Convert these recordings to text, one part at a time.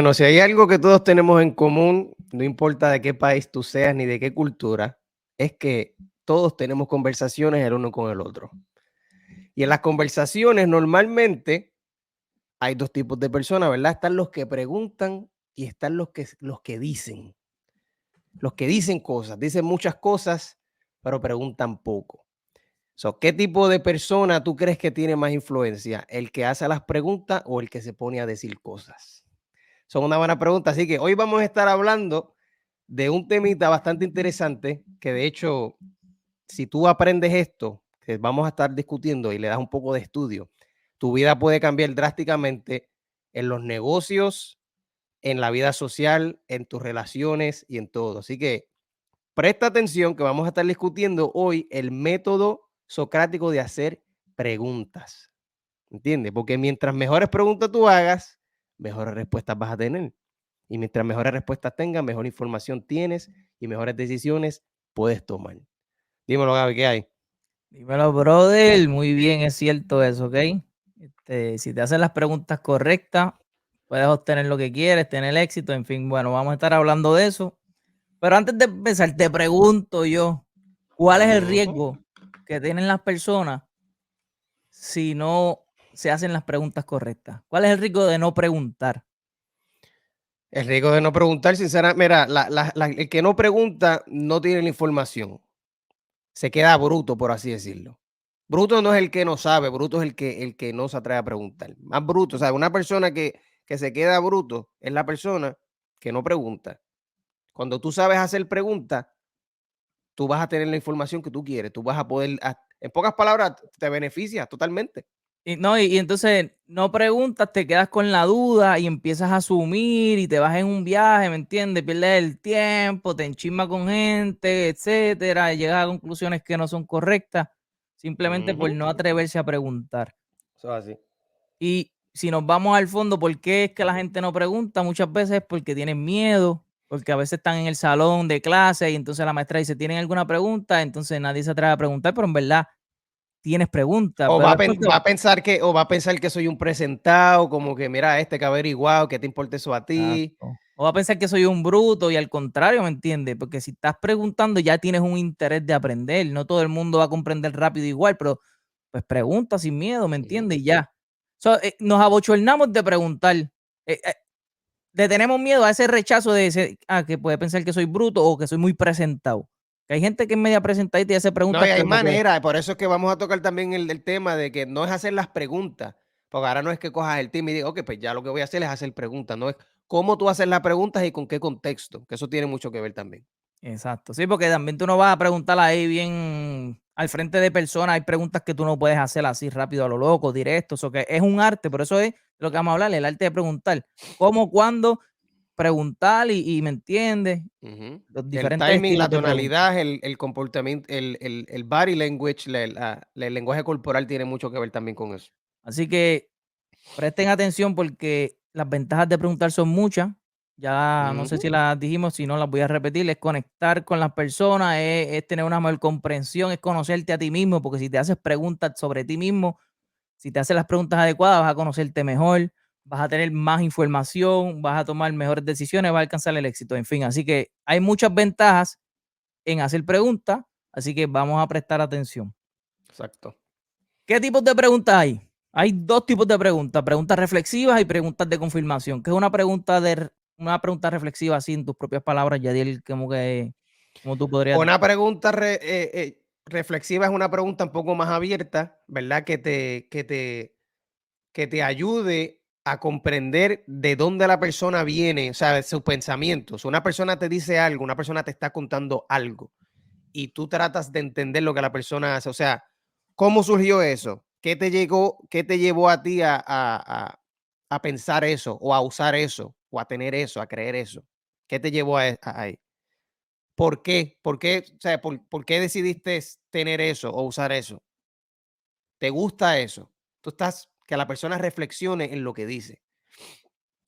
Bueno, si hay algo que todos tenemos en común, no importa de qué país tú seas ni de qué cultura, es que todos tenemos conversaciones el uno con el otro. Y en las conversaciones normalmente hay dos tipos de personas, ¿verdad? Están los que preguntan y están los que dicen. Los que dicen cosas, dicen muchas cosas, pero preguntan poco. ¿Qué tipo de persona tú crees que tiene más influencia? ¿El que hace las preguntas o el que se pone a decir cosas? Son una buena pregunta. Así que hoy vamos a estar hablando de un temita bastante interesante que de hecho, si tú aprendes esto, que vamos a estar discutiendo y le das un poco de estudio, tu vida puede cambiar drásticamente en los negocios, en la vida social, en tus relaciones y en todo. Así que presta atención que vamos a estar discutiendo hoy el método socrático de hacer preguntas. ¿Entiendes? Porque mientras mejores preguntas tú hagas, mejores respuestas vas a tener. Y mientras mejores respuestas tengas, mejor información tienes y mejores decisiones puedes tomar. Dímelo, Gaby, ¿qué hay? Dímelo, brother. Muy bien, es cierto eso, ¿ok? Si te hacen las preguntas correctas, puedes obtener lo que quieres, tener éxito, en fin, bueno, vamos a estar hablando de eso. Pero antes de empezar, te pregunto yo, ¿cuál es el Ujú. riesgo que tienen las personas si no se hacen las preguntas correctas? ¿Cuál es el riesgo de no preguntar? El riesgo de no preguntar, sinceramente, mira, el que no pregunta no tiene la información. Se queda bruto, por así decirlo. Bruto no es el que no sabe, bruto es el que no se atreve a preguntar. Más bruto, o sea, una persona que se queda bruto es la persona que no pregunta. Cuando tú sabes hacer preguntas, tú vas a tener la información que tú quieres, tú vas a poder, en pocas palabras, te beneficia totalmente. Y, no, y entonces no preguntas, te quedas con la duda y empiezas a asumir y te vas en un viaje, ¿me entiendes? Pierdes el tiempo, te enchismas con gente, etcétera, y llegas a conclusiones que no son correctas simplemente por Ujú. no atreverse a preguntar. Eso es así. Y si nos vamos al fondo, ¿por qué es que la gente no pregunta? Muchas veces porque tienen miedo, porque a veces están en el salón de clase y entonces la maestra dice, ¿tienen alguna pregunta? Entonces nadie se atreve a preguntar, pero en verdad tienes preguntas, O pero es porque va a pensar que soy un presentado, como que mira, que ha averiguado, ¿qué te importa eso a ti? exacto. O va a pensar que soy un bruto y al contrario, ¿me entiendes? Porque si estás preguntando ya tienes un interés de aprender. No todo el mundo va a comprender rápido igual, pero pues pregunta sin miedo, ¿me Ujú. entiendes? Y ya. Nos abochornamos de preguntar. Le tenemos miedo a ese rechazo de ese, que puede pensar que soy bruto o que soy muy presentado. Que hay gente que es media presentadita y hace No, preguntas y que hay como que manera, por eso es que vamos a tocar también el tema de que no es hacer las preguntas, porque ahora no es que cojas el tema y digas, ok, pues ya lo que voy a hacer es hacer preguntas, no es cómo tú haces las preguntas y con qué contexto, que eso tiene mucho que ver también. exacto, sí, porque también tú no vas a preguntar ahí bien al frente de personas, hay preguntas que tú no puedes hacer así rápido a lo loco, directo, eso que es un arte, por eso es lo que vamos a hablar, el arte de preguntar. ¿Cómo, cuándo preguntar y me entiendes? Ujú. Los El diferentes timing, estilos la de preguntas. tonalidad, el comportamiento, el body language, el lenguaje corporal tiene mucho que ver también con eso. Así que presten atención porque las ventajas de preguntar son muchas. Ya no sé Ujú. si las dijimos, si no las voy a repetir. Es conectar con las personas, es tener una mejor comprensión, es conocerte a ti mismo, porque si te haces preguntas sobre ti mismo, si te haces las preguntas adecuadas, vas a conocerte mejor, vas a tener más información, vas a tomar mejores decisiones, vas a alcanzar el éxito. En fin, así que hay muchas ventajas en hacer preguntas, así que vamos a prestar atención. Exacto. ¿Qué tipos de preguntas hay? Hay dos tipos de preguntas, preguntas reflexivas y preguntas de confirmación. ¿Qué es una pregunta reflexiva así en tus propias palabras, Yadiel? ¿Cómo tú podrías? Una pregunta reflexiva es una pregunta un poco más abierta, ¿verdad? Que te ayude a comprender de dónde la persona viene, o sea, de sus pensamientos. Una persona te dice algo, una persona te está contando algo y tú tratas de entender lo que la persona hace. O sea, ¿cómo surgió eso? Qué te llevó a ti a pensar eso o a usar eso o a tener eso, a creer eso? ¿Qué te llevó ahí? ¿Por qué? ¿Por qué? O sea, ¿por qué decidiste tener eso o usar eso? ¿Te gusta eso? Tú estás, que la persona reflexione en lo que dice.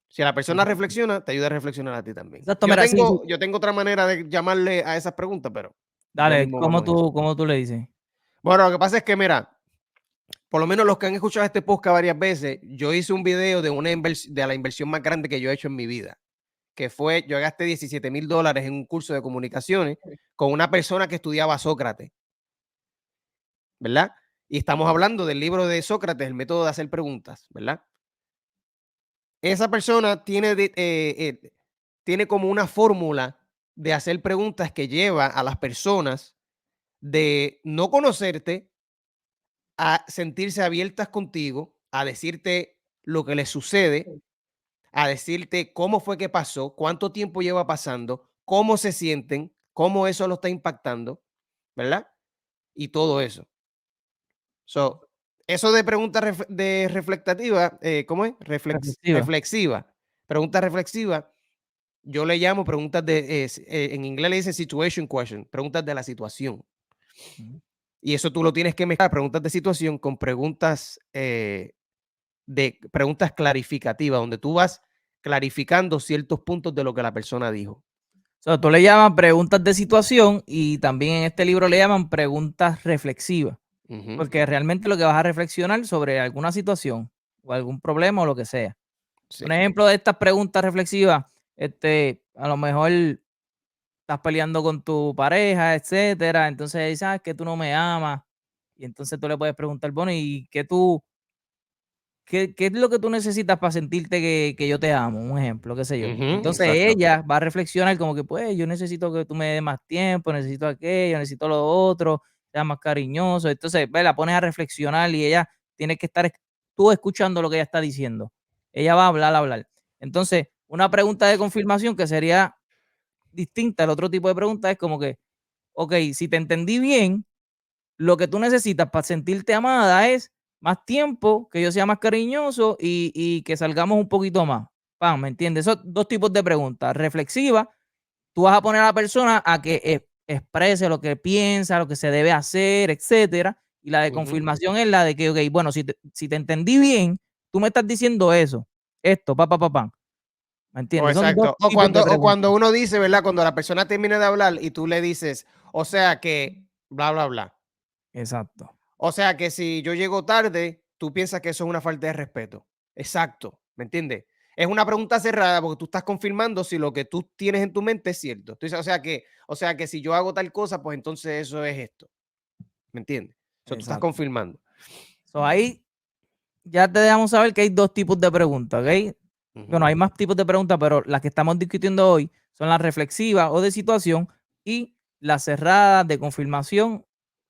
Si la persona Exacto. reflexiona, te ayuda a reflexionar a ti también. Exacto, Yo mira, sí, sí. tengo, yo tengo otra manera de llamarle a esas preguntas, pero ya Dale, mismo vamos en eso. cómo tú le dices? Bueno, lo que pasa es que, mira, por lo menos los que han escuchado este podcast varias veces, yo hice un video de la inversión más grande que yo he hecho en mi vida, que fue, yo gasté $17,000 en un curso de comunicaciones con una persona que estudiaba Sócrates, ¿verdad? Y estamos hablando del libro de Sócrates, el método de hacer preguntas, ¿verdad? Esa persona tiene como una fórmula de hacer preguntas que lleva a las personas de no conocerte a sentirse abiertas contigo, a decirte lo que les sucede, a decirte cómo fue que pasó, cuánto tiempo lleva pasando, cómo se sienten, cómo eso lo está impactando, ¿verdad? Y todo eso. So, eso de pregunta reflectativa, ¿cómo es? Reflexiva. Reflexiva. Pregunta reflexiva, yo le llamo preguntas en inglés le dicen situation question, preguntas de la situación. Y eso tú lo tienes que mezclar, preguntas de situación con preguntas preguntas clarificativas, donde tú vas clarificando ciertos puntos de lo que la persona dijo. O sea, tú le llamas preguntas de situación y también en este libro le llaman preguntas reflexivas, porque realmente lo que vas a reflexionar sobre alguna situación o algún problema o lo que sea. Sí. Un ejemplo de estas preguntas reflexivas, a lo mejor estás peleando con tu pareja, etcétera, entonces dices, sabes que tú no me amas, y entonces tú le puedes preguntar, bueno, ¿y qué es lo que tú necesitas para sentirte que yo te amo? Un ejemplo, qué sé yo. Entonces Exacto. ella va a reflexionar como que, pues, yo necesito que tú me des más tiempo, necesito aquello, necesito lo otro, seas más cariñoso. Entonces, ve, la pones a reflexionar y ella tiene que estar tú escuchando lo que ella está diciendo. Ella va a hablar, a hablar. Entonces, una pregunta de confirmación que sería distinta al otro tipo de pregunta es como que, ok, si te entendí bien, lo que tú necesitas para sentirte amada es más tiempo, que yo sea más cariñoso y que salgamos un poquito más. Pam, ¿me entiendes? Esos dos tipos de preguntas. Reflexiva, tú vas a poner a la persona a que exprese lo que piensa, lo que se debe hacer, etcétera. Y la de confirmación es la de que, ok, bueno, si te entendí bien, tú me estás diciendo eso, esto, pa. ¿Me entiendes? Son dos Exacto. O tipos de cuando preguntas. uno dice, ¿verdad? Cuando la persona termina de hablar y tú le dices, o sea que, bla, bla, bla. Exacto. O sea que si yo llego tarde, tú piensas que eso es una falta de respeto. Exacto. ¿Me entiendes? Es una pregunta cerrada porque tú estás confirmando si lo que tú tienes en tu mente es cierto. Tú dices, o sea que si yo hago tal cosa, pues entonces eso es esto. ¿Me entiendes? Eso tú estás Exacto. confirmando. So, ahí ya te dejamos saber que hay dos tipos de preguntas, ¿ok? Bueno, hay más tipos de preguntas, pero las que estamos discutiendo hoy son las reflexivas o de situación y las cerradas de confirmación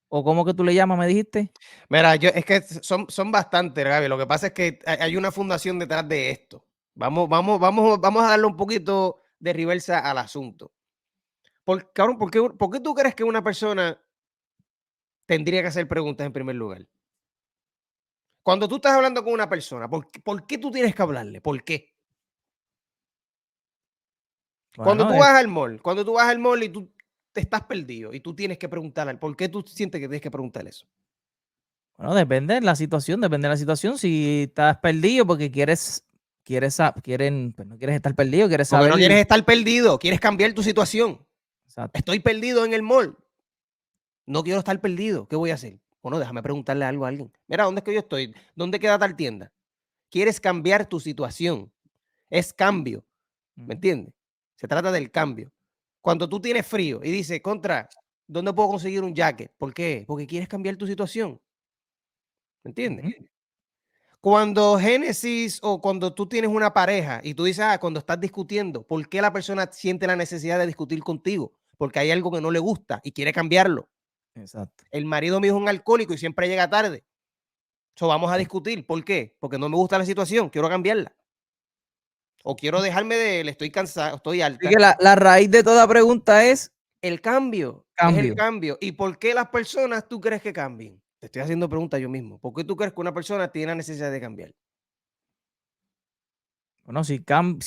o ¿cómo que tú le llamas, me dijiste? Mira, es que son bastantes, Gaby. Lo que pasa es que hay una fundación detrás de esto. Vamos a darle un poquito de reversa al asunto. Cabrón, ¿por qué tú crees que una persona tendría que hacer preguntas en primer lugar? Cuando tú estás hablando con una persona, ¿por qué tú tienes que hablarle? ¿Por qué? Bueno, Cuando tú vas al mall y tú te estás perdido y tú tienes que preguntarle, ¿por qué tú sientes que tienes que preguntarle eso? bueno, depende de la situación, depende de la situación. Si estás perdido porque pues no quieres estar perdido, quieres Porque saber. no quieres estar perdido, quieres cambiar tu situación. Exacto, Estoy perdido en el mall. No quiero estar perdido. ¿Qué voy a hacer? Bueno, déjame preguntarle algo a alguien. Mira, ¿dónde es que yo estoy? ¿Dónde queda tal tienda? Quieres cambiar tu situación. Es cambio. ¿Me entiendes? Se trata del cambio. Cuando tú tienes frío y dices, ¿dónde puedo conseguir un jacket? ¿Por qué? Porque quieres cambiar tu situación. ¿Me entiendes? ujú, Cuando Génesis o cuando tú tienes una pareja y tú dices, cuando estás discutiendo, ¿por qué la persona siente la necesidad de discutir contigo? Porque hay algo que no le gusta y quiere cambiarlo. exacto. El marido mío es un alcohólico y siempre llega tarde. Vamos a discutir. ¿Por qué? Porque no me gusta la situación, quiero cambiarla. O quiero dejarme de él, estoy cansado, estoy Así alta. que la raíz de toda pregunta es El cambio, es el cambio. cambio. ¿Y por qué las personas tú crees que cambien? Te estoy haciendo preguntas yo mismo. ¿Por qué tú crees que una persona tiene la necesidad de cambiar? Bueno, si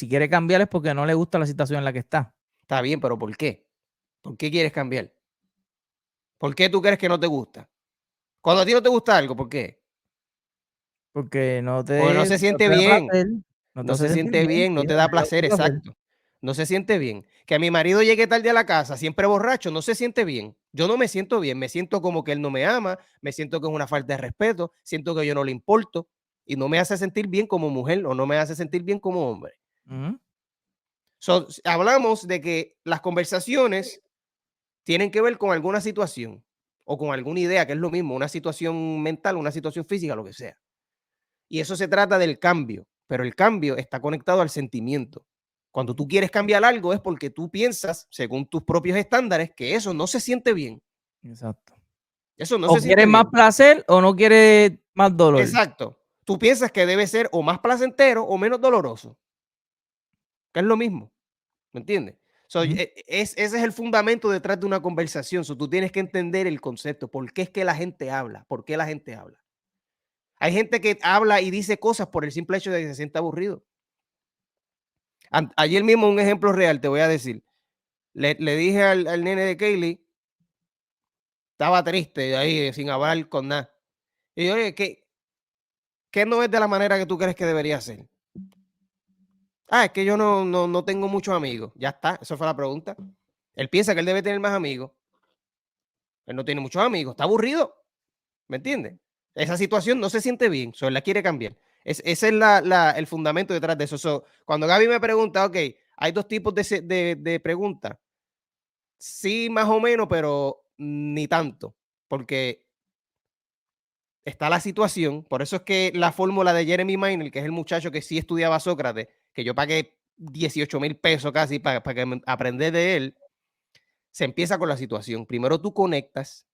quiere cambiar es porque no le gusta la situación en la que está. Está bien, pero ¿por qué? ¿Por qué quieres cambiar? ¿Por qué tú crees que no te gusta? Cuando a ti no te gusta algo, ¿por qué? Porque Porque no se no siente te da bien, placer, no te no hace se sentir siente bien, bien, sí, no te no da te causa placer, placer. exacto. no se siente bien. Que a mi marido llegue tarde a la casa, siempre borracho, no se siente bien. Yo no me siento bien, me siento como que él no me ama, me siento que es una falta de respeto, siento que yo no le importo y no me hace sentir bien como mujer o no me hace sentir bien como hombre. Hablamos de que las conversaciones tienen que ver con alguna situación o con alguna idea, que es lo mismo, una situación mental, una situación física, lo que sea. Y eso se trata del cambio, pero el cambio está conectado al sentimiento. Cuando tú quieres cambiar algo es porque tú piensas, según tus propios estándares, que eso no se siente bien. Exacto. Eso no O se siente quieres más bien. placer o no quieres más dolor. Exacto. Tú piensas que debe ser o más placentero o menos doloroso, que es lo mismo. ¿Me entiendes? Ese es el fundamento detrás de una conversación. Tú tienes que entender el concepto. ¿Por qué es que la gente habla? ¿Por qué la gente habla? Hay gente que habla y dice cosas por el simple hecho de que se siente aburrido. Ayer mismo un ejemplo real, te voy a decir. Le dije al nene de Kaylee, estaba triste ahí, sin hablar con nada. Y yo, oye, ¿qué no es de la manera que tú crees que debería ser? Es que yo no tengo muchos amigos. Ya está, esa fue la pregunta. Él piensa que él debe tener más amigos. Él no tiene muchos amigos, está aburrido. ¿Me entiendes? Esa situación no se siente bien, él la quiere cambiar. Ese es el fundamento detrás de eso. Cuando Gaby me pregunta, ok, hay dos tipos de preguntas. Sí, más o menos, pero ni tanto, porque está la situación. Por eso es que la fórmula de Jeremy Minor, que es el muchacho que sí estudiaba Sócrates, que yo pagué 18,000 pesos casi para aprender de él, se empieza con la situación. Primero tú conectas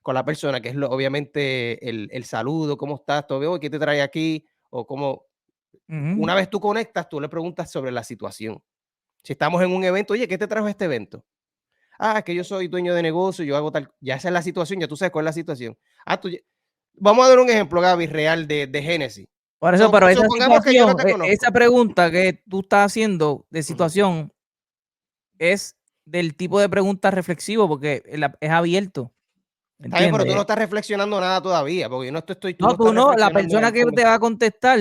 con la persona, que es obviamente el saludo, ¿cómo estás? ¿Todo bien? ¿Qué te trae aquí? O cómo, una vez tú conectas, tú le preguntas sobre la situación. Si estamos en un evento, oye, ¿qué te trajo este evento? Es que yo soy dueño de negocio, yo hago tal, ya esa es la situación, ya tú sabes cuál es la situación. Vamos a dar un ejemplo, Gaby, real de Génesis. Por eso, pero esa Supongamos que yo no situación, te conozco. esa pregunta que tú estás haciendo de situación es del tipo de pregunta reflexivo porque es abierto, Está bien, pero tú no ¿entiendes? estás reflexionando nada todavía, porque yo no tú no No, estás tú no, la reflexionando en persona el que te punto. va a contestar,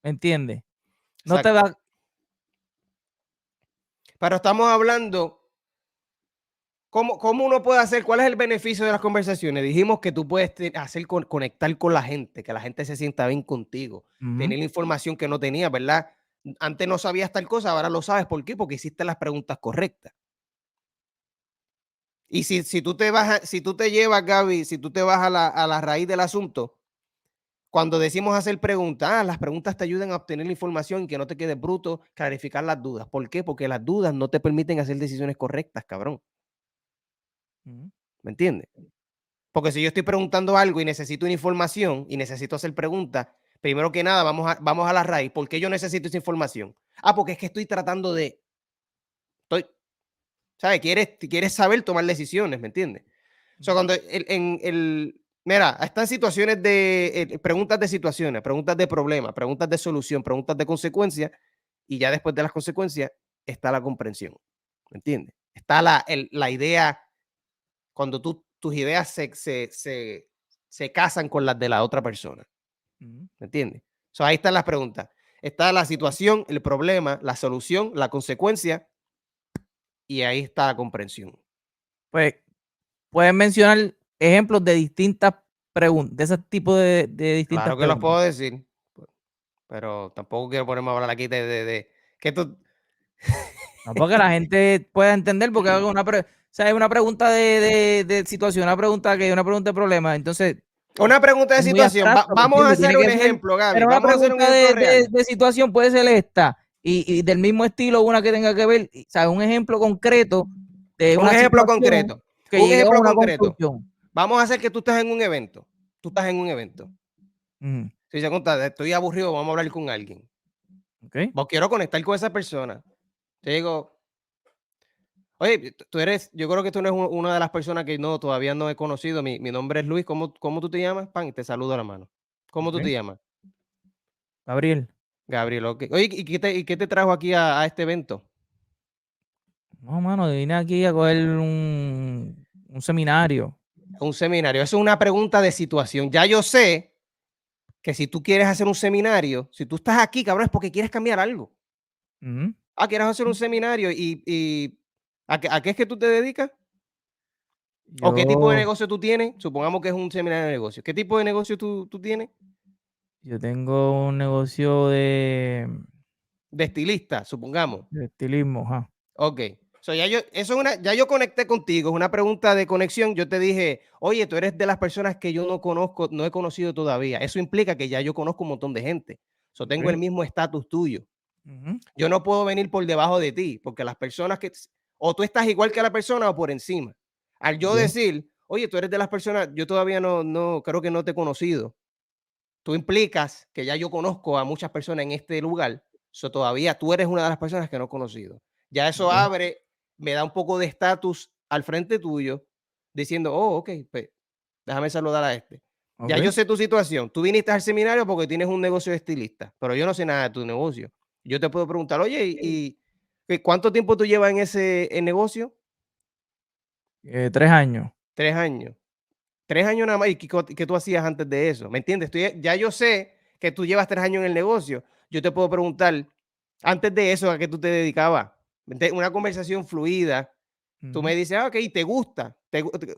¿entiendes? No te Exacto. va. Pero estamos hablando. ¿Cómo uno puede hacer? ¿Cuál es el beneficio de las conversaciones? Dijimos que tú puedes conectar con la gente, que la gente se sienta bien contigo, tener información que no tenías, ¿verdad? Antes no sabías tal cosa, ahora lo sabes. ¿Por qué? Porque hiciste las preguntas correctas. Y si tú te vas, si tú te llevas, Gaby, si tú te vas a la raíz del asunto, cuando decimos hacer preguntas, las preguntas te ayudan a obtener la información y que no te quedes bruto, clarificar las dudas. ¿Por qué? Porque las dudas no te permiten hacer decisiones correctas, cabrón. ¿Me entiendes? Porque si yo estoy preguntando algo y necesito una información y necesito hacer preguntas, primero que nada vamos a la raíz. ¿Por qué yo necesito esa información? Porque es que estoy tratando de, ¿sabes? Quieres saber tomar decisiones, ¿me entiendes? O sea, cuando mira, están situaciones de, preguntas de situaciones, preguntas de problemas, preguntas de solución, preguntas de consecuencias, y ya después de las consecuencias está la comprensión, ¿me entiendes? Está la idea, cuando tus ideas se casan con las de la otra persona. ¿Me entiendes? Ahí están las preguntas. Está la situación, el problema, la solución, la consecuencia, y ahí está la comprensión. Pues puedes mencionar ejemplos de distintas preguntas, de ese tipo de distintas Claro que los preguntas. puedo decir, pero tampoco quiero ponerme a hablar aquí de que tú. No, porque la gente pueda entender, porque es una pregunta de situación, una pregunta de problema, entonces Una pregunta de es muy situación. abstracto, ¿me Vamos a entiendes? hacer Tiene un que ser, ejemplo, Gaby. pero una Vamos a hacer un pregunta ejemplo real. de situación puede ser esta, y del mismo estilo una que tenga que ver, ¿sabes? Un ejemplo concreto de Un una ejemplo situación concreto. que Un llegue a ejemplo una concreto. conclusión. Vamos a hacer que tú estás en un evento. Tú estás en un evento. Ujú. Si se cuenta, estoy aburrido, vamos a hablar con alguien. Okay. Quiero conectar con esa persona. Te digo, oye, yo creo que tú eres una de las personas que todavía no he conocido. Mi nombre es Luis. ¿Cómo tú te llamas? Pan, te saludo a la mano. ¿Cómo tú Okay. te llamas? Gabriel. Gabriel, ok. Oye, ¿y qué te trajo aquí a este evento? No, mano, vine aquí a coger un seminario. Un seminario. Eso es una pregunta de situación. Ya yo sé que si tú quieres hacer un seminario, si tú estás aquí, cabrón, es porque quieres cambiar algo. Ujú. ¿Quieres hacer un seminario? ¿Y a qué es que tú te dedicas? ¿O qué tipo de Yo, negocio tú tienes? Supongamos que es un seminario de negocios. ¿Qué tipo de negocio tú tienes? yo tengo un negocio De estilista, supongamos. de estilismo, ajá. Ok. So, ya yo conecté contigo, es una pregunta de conexión. Yo te dije, oye, tú eres de las personas que yo no conozco, no he conocido todavía. Eso implica que ya yo conozco un montón de gente. So, tengo el Ok. mismo estatus tuyo. Ujú. Yo no puedo venir por debajo de ti, porque las personas o tú estás igual que la persona o por encima. Al yo Ok. decir, oye, tú eres de las personas, yo todavía no, creo que no te he conocido. Tú implicas que ya yo conozco a muchas personas en este lugar, so todavía tú eres una de las personas que no he conocido. Ya eso Ok. me da un poco de estatus al frente tuyo, diciendo, oh, ok, pues déjame saludar a este. Ya yo Ok. sé tu situación. Tú viniste al seminario porque tienes un negocio de estilista, pero yo no sé nada de tu negocio. Yo te puedo preguntar, oye, ¿y cuánto tiempo tú llevas en ese negocio? 3 años. 3 años. 3 años nada más. ¿Y qué tú hacías antes de eso? ¿Me entiendes? Ya yo sé que tú llevas 3 años en el negocio. Yo te puedo preguntar, antes de eso, ¿a qué tú te dedicabas? Una conversación fluida. Tú Ujú. me dices, ok, ¿te gusta?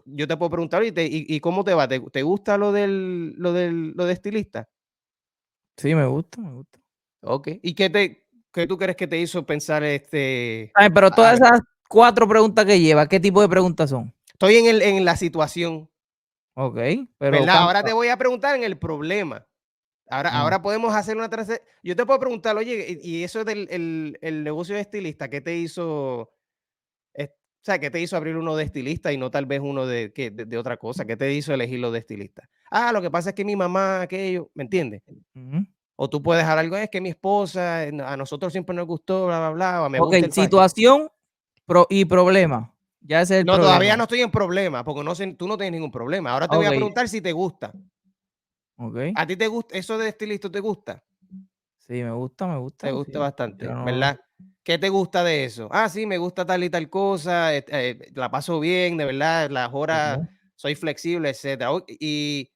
Yo te puedo preguntar, ¿y cómo te va? ¿Te gusta lo de estilista? Sí, me gusta, me gusta. Ok. ¿Y qué tú crees que te hizo pensar Ay, pero a todas ver, esas 4 preguntas que lleva, ¿qué tipo de preguntas son? estoy en la situación, Ok, pero ¿verdad? Ahora te ¿cuántas? voy a preguntar en el problema. Ah, Ahora podemos hacer una yo te puedo preguntar, oye, y eso del el negocio de estilista, ¿qué te hizo, o sea, qué te hizo abrir uno de estilista y no tal vez uno de otra cosa? ¿Qué te hizo elegirlo de estilista? Lo que pasa es que mi mamá, aquello, ¿me entiendes? ujú. O tú puedes dejar algo, es que mi esposa, a nosotros siempre nos gustó, bla, bla, bla, o me Ok, gusta el situación y problema. Ya ese es el No, todavía problema. no estoy en problema, porque no sé, tú no tienes ningún problema. Ahora te voy Ok, a preguntar si te gusta. ok. ¿A ti te gusta eso de estilista? ¿Te gusta? Sí, me Te gusta, gusta sí. Yo bastante, no. ¿verdad? ¿Qué te gusta de eso? Sí, me gusta tal y tal cosa, la paso bien, de verdad, las horas, Ok. soy flexible, etcétera. Y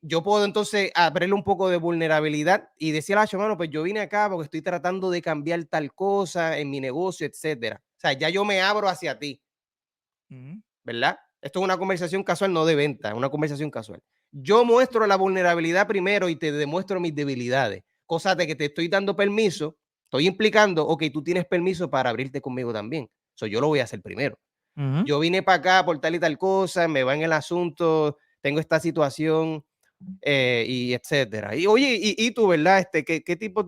yo puedo entonces abrirle un poco de vulnerabilidad y decir, mano, pues yo vine acá porque estoy tratando de cambiar tal cosa en mi negocio, etcétera. O sea, ya yo me abro hacia ti, Ujú. ¿verdad? Esto es una conversación casual, no de venta, es una conversación casual. Yo muestro la vulnerabilidad primero y te demuestro mis debilidades, cosas de que te estoy dando permiso, estoy implicando, ok, tú tienes permiso para abrirte conmigo también. Yo lo voy a hacer primero. Ujú. Yo vine para acá por tal y tal cosa, me va en el asunto, tengo esta situación y etcétera. Y oye, y tú, ¿verdad? ¿Qué tipos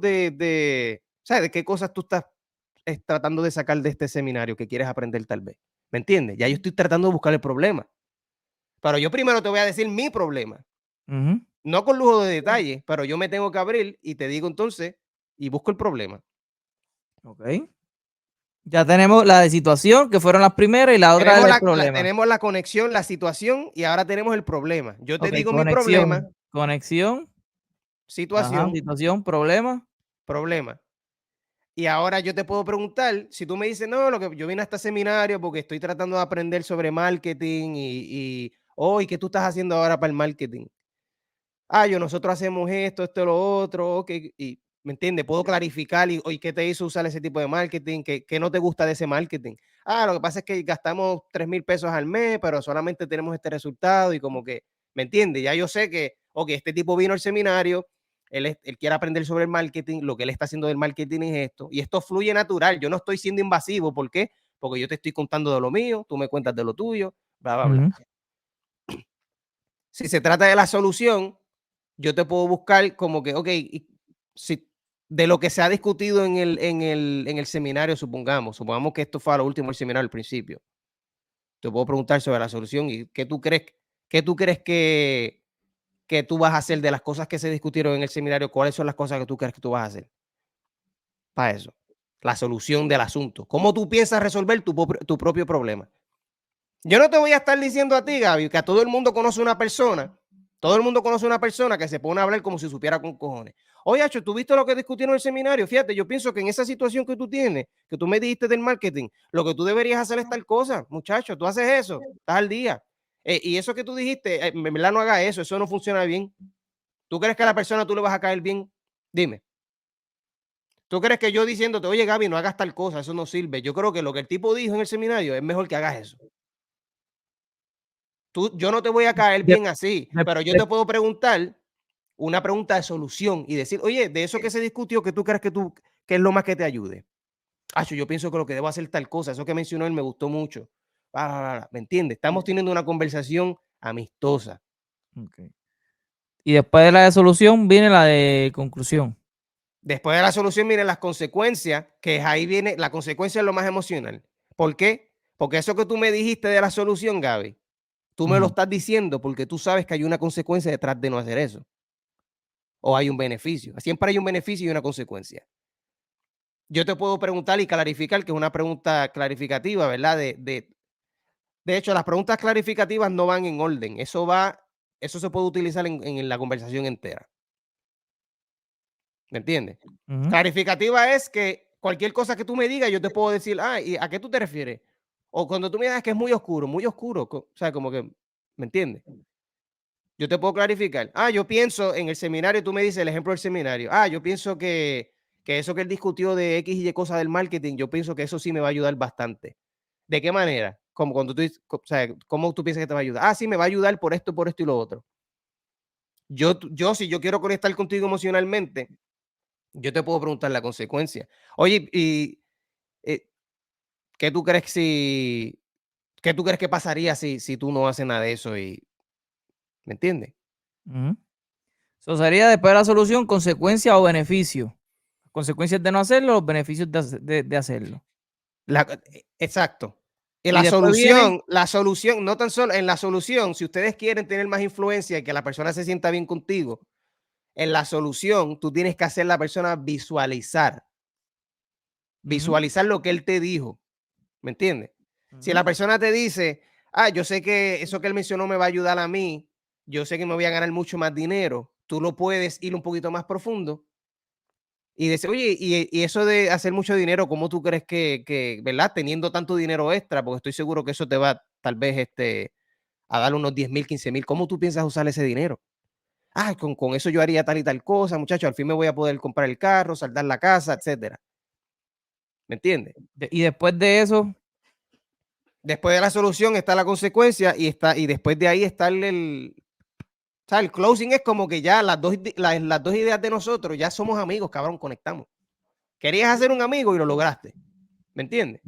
¿sabes? ¿De qué cosas tú estás tratando de sacar de este seminario que quieres aprender tal vez? ¿Me entiendes? Ya yo estoy tratando de buscar el problema. Pero yo primero te voy a decir mi problema, Ujú. no con lujo de detalle, pero yo me tengo que abrir y te digo entonces y busco el problema. Ok. Ya tenemos la de situación, que fueron las primeras, y la otra Tenemos del problema. tenemos la conexión, la situación y ahora tenemos el problema. Yo te Ok, digo mi problema, conexión. Conexión. Ajá, situación, situación, problema. problema. Y ahora yo te puedo preguntar, si tú me dices, no, lo que yo vine a este seminario porque estoy tratando de aprender sobre marketing ¿y qué tú estás haciendo ahora para el marketing? Nosotros hacemos esto, lo otro, ok, y ¿me entiendes? Puedo clarificar y qué te hizo usar ese tipo de marketing, qué no te gusta de ese marketing. Lo que pasa es que gastamos 3,000 pesos al mes, pero solamente tenemos este resultado y como que, ¿me entiendes? Ya yo sé que, ok, este tipo vino al seminario, él quiere aprender sobre el marketing, lo que él está haciendo del marketing es esto, y esto fluye natural, yo no estoy siendo invasivo, ¿por qué? Porque yo te estoy contando de lo mío, tú me cuentas de lo tuyo, bla, bla, bla. Ujú. Si se trata de la solución, yo te puedo buscar como que, ok, si de lo que se ha discutido en el seminario, supongamos que esto fue a lo último del seminario al principio, te puedo preguntar sobre la solución y qué tú crees que tú vas a hacer de las cosas que se discutieron en el seminario, cuáles son las cosas que tú crees que tú vas a hacer para eso, la solución del asunto, cómo tú piensas resolver tu propio problema. Yo no te voy a estar diciendo a ti, Gaby, que a todo el mundo conoce una persona. Todo el mundo conoce una persona que se pone a hablar como si supiera con cojones. Oye, Acho, ¿tú viste lo que discutieron en el seminario? Fíjate, yo pienso que en esa situación que tú tienes, que tú me dijiste del marketing, lo que tú deberías hacer es tal cosa, muchacho, tú haces eso, estás al día. Y eso que tú dijiste, en verdad no haga eso no funciona bien. ¿Tú crees que a la persona tú le vas a caer bien? Dime. ¿Tú crees que yo diciéndote, oye, Gaby, no hagas tal cosa, eso no sirve? Yo creo que lo que el tipo dijo en el seminario es mejor que hagas eso. Yo no te voy a caer De- bien así, de- pero yo de- te puedo preguntar una pregunta de solución y decir, oye, de eso que se discutió, ¿qué tú crees que es lo más que te ayude? Yo pienso que lo que debo hacer tal cosa, eso que mencionó él me gustó mucho. ¿Me entiendes? Estamos teniendo una conversación amistosa. Ok. Y después de la de solución viene la de conclusión. Después de la solución vienen las consecuencias, que ahí viene, la consecuencia es lo más emocional. ¿Por qué? Porque eso que tú me dijiste de la solución, Gaby, tú me lo Ujú. estás diciendo porque tú sabes que hay una consecuencia detrás de no hacer eso. O hay un beneficio. Siempre hay un beneficio y una consecuencia. Yo te puedo preguntar y clarificar, que es una pregunta clarificativa, ¿verdad? De hecho, las preguntas clarificativas no van en orden. Eso se puede utilizar en la conversación entera. ¿Me entiendes? Ujú. Clarificativa es que cualquier cosa que tú me digas, yo te puedo decir, ¿y a qué tú te refieres? O cuando tú me digas que es muy oscuro, o sea, como que, ¿me entiendes? Yo te puedo clarificar. Yo pienso en el seminario, tú me dices el ejemplo del seminario. Yo pienso que eso que él discutió de X y Y cosas del marketing, yo pienso que eso sí me va a ayudar bastante. ¿De qué manera? Como cuando tú dices, o sea, ¿cómo tú piensas que te va a ayudar? Sí, me va a ayudar por esto y lo otro. Si yo quiero conectar contigo emocionalmente, yo te puedo preguntar la consecuencia. Oye, y eh, ¿qué tú crees qué tú crees que pasaría si tú no haces nada de eso? ¿Me entiendes? Ujú. Eso sería después de la solución, consecuencia o beneficio. Consecuencias de no hacerlo, los beneficios de hacerlo. Exacto. Y Y después viene, la solución, no tan solo en la solución, si ustedes quieren tener más influencia y que la persona se sienta bien contigo, en la solución tú tienes que hacer la persona ujú, visualizar lo que él te dijo, ¿me entiendes? Si ujú. la persona te dice, yo sé que eso que él mencionó me va a ayudar a mí, yo sé que me voy a ganar mucho más dinero, tú lo puedes ir un poquito más profundo y decir, oye, y eso de hacer mucho dinero, ¿cómo tú crees verdad? Teniendo tanto dinero extra, porque estoy seguro que eso te va tal vez a dar unos 10,000, 15,000, ¿cómo tú piensas usar ese dinero? Con eso yo haría tal y tal cosa, muchacho, al fin me voy a poder comprar el carro, saldar la casa, etcétera. ¿Me entiendes? Y después de eso, Después de la solución está la consecuencia y después de ahí está o sea, el closing es como que ya las dos ideas de nosotros ya somos amigos, cabrón, conectamos. Querías hacer un amigo y lo lograste. ¿Me entiendes?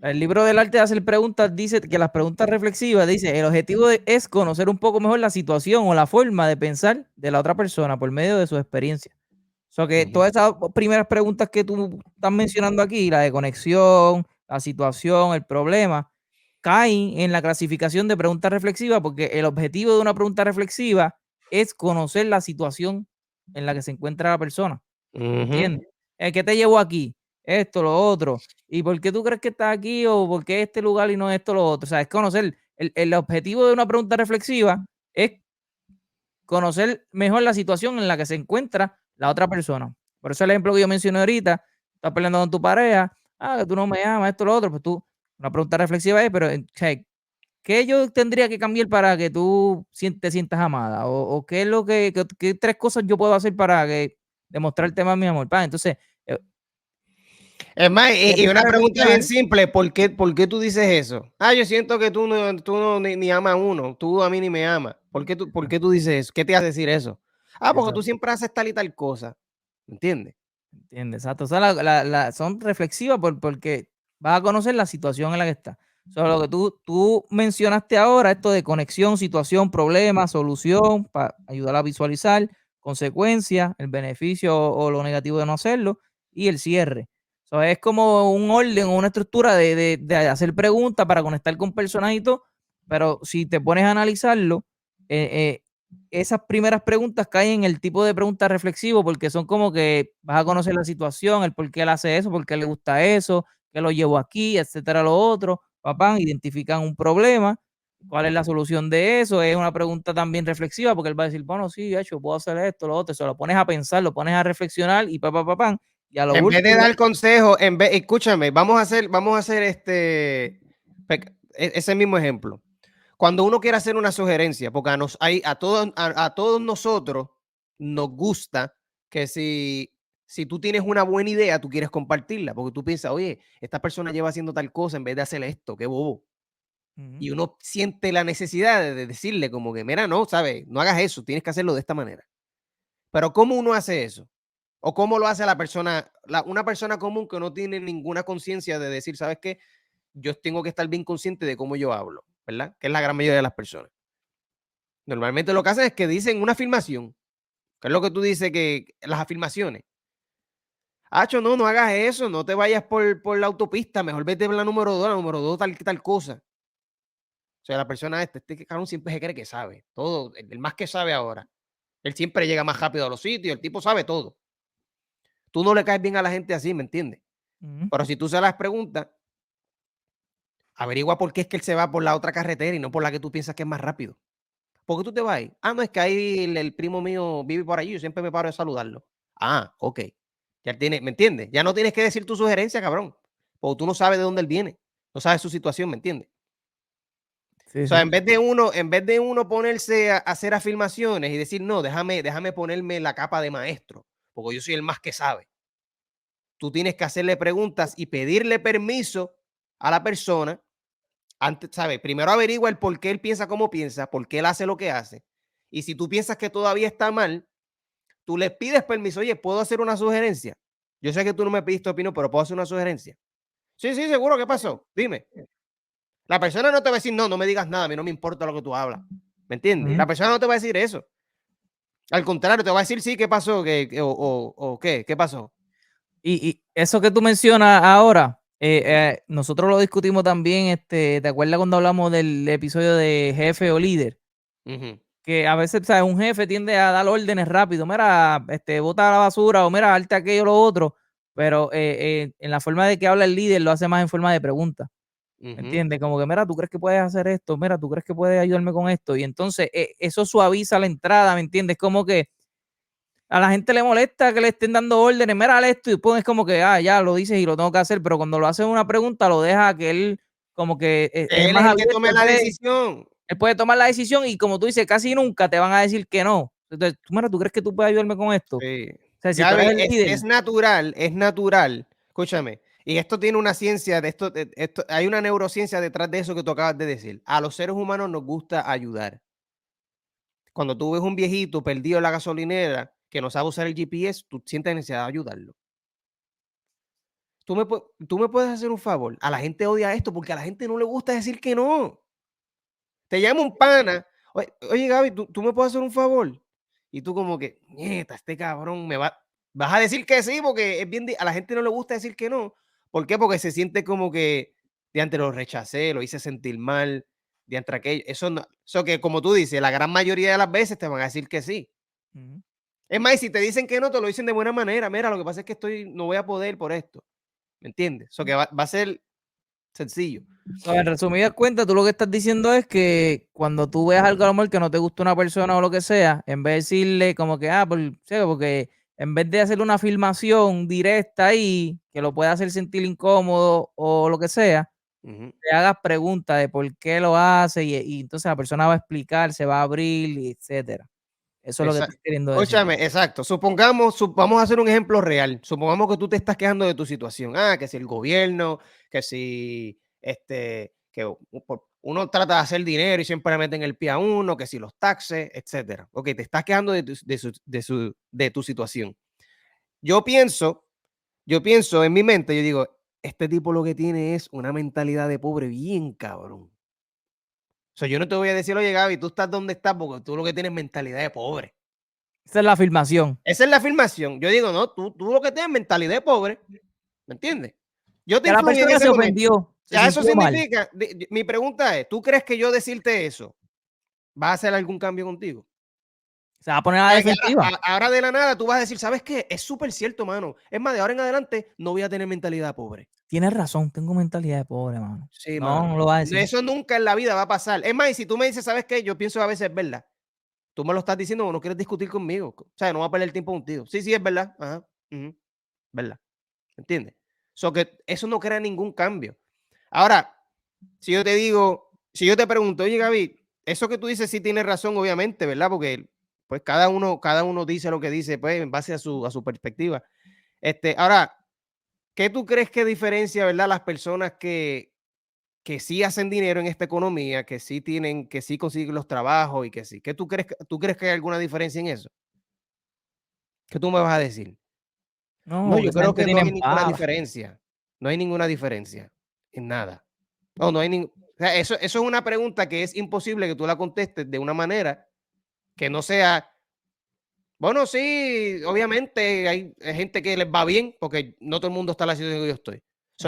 el libro del arte de hacer preguntas dice que las preguntas reflexivas, dice, el objetivo es conocer un poco mejor la situación o la forma de pensar de la otra persona por medio de sus experiencias. O sea, que Ujú. todas esas primeras preguntas que tú estás mencionando aquí, la de conexión, la situación, el problema, caen en la clasificación de preguntas reflexivas porque el objetivo de una pregunta reflexiva es conocer la situación en la que se encuentra la persona. Ujú. ¿Entiendes? ¿Qué te llevó aquí? Esto, lo otro. ¿Y por qué tú crees que estás aquí o por qué este lugar y no esto, lo otro? O sea, es conocer. El objetivo de una pregunta reflexiva es conocer mejor la situación en la que se encuentra la otra persona. Por eso el ejemplo que yo mencioné ahorita, estás peleando con tu pareja, que tú no me amas, esto, lo otro, pues tú, una pregunta reflexiva es, pero, o sea, ¿qué yo tendría que cambiar para que tú te sientas amada? O qué es lo qué 3 cosas yo puedo hacer para que demostrarte más mi amor. Entonces, eh, Es más, y pregunta una pregunta reflexiva bien es simple, ¿por qué tú dices eso? Yo siento que tú no ni amas a uno, tú a mí ni me amas. ¿Por qué tú dices eso? ¿Qué te hace decir eso? Porque tú exacto, siempre haces tal y tal cosa. ¿Me entiendes? entiendes, exacto. O sea, son reflexivas porque vas a conocer la situación en la que estás. O sea, lo que tú mencionaste ahora, esto de conexión, situación, problema, solución, para ayudar a visualizar, consecuencia, el beneficio o lo negativo de no hacerlo, y el cierre. O sea, es como un orden o una estructura de hacer preguntas para conectar con personas y todo, pero si te pones a analizarlo, eh, eh, esas primeras preguntas caen en el tipo de preguntas reflexivo, porque son como que vas a conocer la situación, el por qué él hace eso, por qué le gusta eso, qué lo llevó aquí, etcétera, lo otro. Papá, identifican un problema, cuál es la solución de eso. Es una pregunta también reflexiva, porque él va a decir, bueno, sí, de hecho, puedo hacer esto, lo otro. Se lo pones a pensar, lo pones a reflexionar y papá, y a lo En vez de último, dar consejo, escúchame, vamos a hacer ese mismo ejemplo. Cuando uno quiere hacer una sugerencia, porque a todos nosotros nos gusta que si tú tienes una buena idea, tú quieres compartirla, porque tú piensas, oye, esta persona lleva haciendo tal cosa en vez de hacer esto, qué bobo. Y uno siente la necesidad de decirle como que, mira, no, ¿sabes? No hagas eso, tienes que hacerlo de esta manera. Pero ¿cómo uno hace eso? ¿O cómo lo hace la persona, una persona común que no tiene ninguna conciencia de decir, ¿sabes qué? Yo tengo que estar bien consciente de cómo yo hablo, ¿verdad? Que es la gran mayoría de las personas. Normalmente lo que hacen es que dicen una afirmación, que es lo que tú dices que las afirmaciones. Hacho, no, no hagas eso, no te vayas por la autopista, mejor vete por la número 2 tal cosa. O sea, la persona este cabrón siempre se cree que sabe, todo, el más que sabe ahora. Él siempre llega más rápido a los sitios, el tipo sabe todo. Tú no le caes bien a la gente así, ¿me entiendes? Pero si tú se las preguntas, averigua por qué es que él se va por la otra carretera y no por la que tú piensas que es más rápido. ¿Por qué tú te vas ahí? Ah, no, es que ahí el primo mío vive por allí, yo siempre me paro a saludarlo. Ah, ok. Ya tiene, ¿me entiendes? Ya no tienes que decir tu sugerencia, cabrón. Porque tú no sabes de dónde él viene. No sabes su situación, ¿me entiendes? Sí, O sea, sí. en vez de uno ponerse a hacer afirmaciones y decir, no, déjame ponerme la capa de maestro, porque yo soy el más que sabe. Tú tienes que hacerle preguntas y pedirle permiso a la persona. Antes, ¿sabes? Primero averigua el por qué él piensa como piensa, por qué él hace lo que hace. Y si tú piensas que todavía está mal, tú le pides permiso. Oye, ¿puedo hacer una sugerencia? Yo sé que tú no me pediste opinión, pero ¿puedo hacer una sugerencia? Sí, sí, seguro. ¿Qué pasó? Dime. La persona no te va a decir, no, no me digas nada, a mí no me importa lo que tú hablas. ¿Me entiendes? Ujú. La persona no te va a decir eso. Al contrario, te va a decir, sí, ¿qué pasó? O qué, ¿qué pasó? Y eso que tú mencionas ahora, nosotros lo discutimos también, ¿te acuerdas cuando hablamos del episodio de jefe o líder? Ujú, Que a veces, ¿sabes? Un jefe tiende a dar órdenes rápido, mira, bota la basura o mira, hazte aquello o lo otro, pero en la forma de que habla el líder lo hace más en forma de pregunta, ¿me ujú. entiendes? Como que, mira, ¿tú crees que puedes hacer esto? Mira, ¿tú crees que puedes ayudarme con esto? Y entonces eso suaviza la entrada, ¿me entiendes? Como que a la gente le molesta que le estén dando órdenes, mira, haz esto, y después es como que, ya lo dices y lo tengo que hacer, pero cuando lo hacen una pregunta lo deja que él como que es Él es más el que abierto, tome la decisión. él puede tomar la decisión y como tú dices, casi nunca te van a decir que no. Entonces, mira, ¿tú crees que tú puedes ayudarme con esto? O Sí. sea, si tú eres Gaby, el líder. es natural, es natural. Escúchame. Y esto tiene una ciencia de esto, hay una neurociencia detrás de eso que tú acabas de decir. A los seres humanos nos gusta ayudar. Cuando tú ves un viejito perdido en la gasolinera que no sabe usar el GPS, tú sientes necesidad de ayudarlo. Tú me puedes hacer un favor. A la gente odia esto porque a la gente no le gusta decir que no. Te llama un pana. Oye, Gaby, ¿tú me puedes hacer un favor? Y tú como que, nieta, este cabrón vas a decir que sí porque es bien, a la gente no le gusta decir que no. ¿Por qué? Porque se siente como que de antes lo rechacé, lo hice sentir mal, de antes aquello. Eso no, eso que como tú dices, la gran mayoría de las veces te van a decir que sí. Ujú. Es más, y si te dicen que no, te lo dicen de buena manera. Mira, lo que pasa es que no voy a poder por esto. ¿Me entiendes? Eso que va a ser sencillo. So, en resumidas cuentas, tú lo que estás diciendo es que cuando tú veas algo a lo mejor que no te gusta una persona o lo que sea, en vez de decirle como que, sí, porque en vez de hacerle una afirmación directa ahí, que lo pueda hacer sentir incómodo o lo que sea, Ujú. te hagas preguntas de por qué lo hace y entonces la persona va a explicar, se va a abrir, y etcétera. Eso es lo que Esa estás queriendo decir. Óyame, exacto. Supongamos, vamos a hacer un ejemplo real. Supongamos que tú te estás quejando de tu situación. Ah, que si el gobierno, que si uno trata de hacer dinero y siempre le meten el pie a uno, que si los taxes, etcétera. Ok, te estás quejando de tu situación. Yo pienso, en mi mente, yo digo, este tipo lo que tiene es una mentalidad de pobre bien cabrón. O sea, yo no te voy a decir, oye, Gaby, tú estás donde estás porque tú lo que tienes es mentalidad de pobre. Esa es la afirmación. Esa es la afirmación. Yo digo, no, tú lo que tienes es mentalidad de pobre, ¿me entiendes? Yo te Que la influí en persona ese se momento. ofendió, se Ya eso sintió mal. significa, mi pregunta es, ¿tú crees que yo decirte eso va a hacer algún cambio contigo? Se va a poner a la ¿Sabes que defensiva. ahora de la nada tú vas a decir, ¿sabes qué? Es súper cierto, mano. Es más, de ahora en adelante no voy a tener mentalidad pobre. Tienes razón, tengo mentalidad de pobre, mano. Sí, No, mano. no lo va a decir. Eso nunca en la vida va a pasar. Es más, y si tú me dices, ¿sabes qué? Yo pienso que a veces es verdad. Tú me lo estás diciendo o no quieres discutir conmigo. O sea, no voy a perder el tiempo contigo. Sí, sí, es verdad. Ajá. Ujú, verdad. ¿Entiendes? Que eso no crea ningún cambio. Ahora, si yo te pregunto, oye, Gaby, eso que tú dices sí tienes razón, obviamente, ¿verdad? Porque pues cada uno dice lo que dice, pues en base a su perspectiva. Ahora, ¿qué tú crees que diferencia, verdad, las personas que sí hacen dinero en esta economía, que sí consiguen los trabajos y que sí? ¿Qué tú crees que hay alguna diferencia en eso? ¿Qué tú me vas a decir? No, No, que yo esa creo gente que no tiene hay ninguna pava. diferencia. No hay ninguna diferencia en nada. No hay ningún. O sea, eso es una pregunta que es imposible que tú la contestes de una manera que no sea. Bueno, sí, obviamente hay gente que les va bien, porque no todo el mundo está en la situación que yo estoy.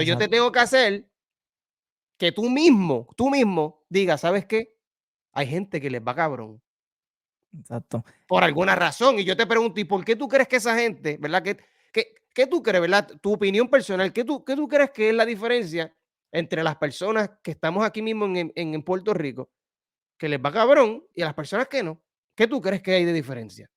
Yo te Exacto, tengo que hacer que tú mismo digas, ¿sabes qué? Hay gente que les va cabrón exacto. por alguna razón. Y yo te pregunto, ¿y por qué tú crees que esa gente, verdad? ¿Qué tú crees, verdad? Tu opinión personal, ¿qué tú crees que es la diferencia entre las personas que estamos aquí mismo en Puerto Rico, que les va cabrón, y a las personas que no? ¿Qué tú crees que hay de diferencia?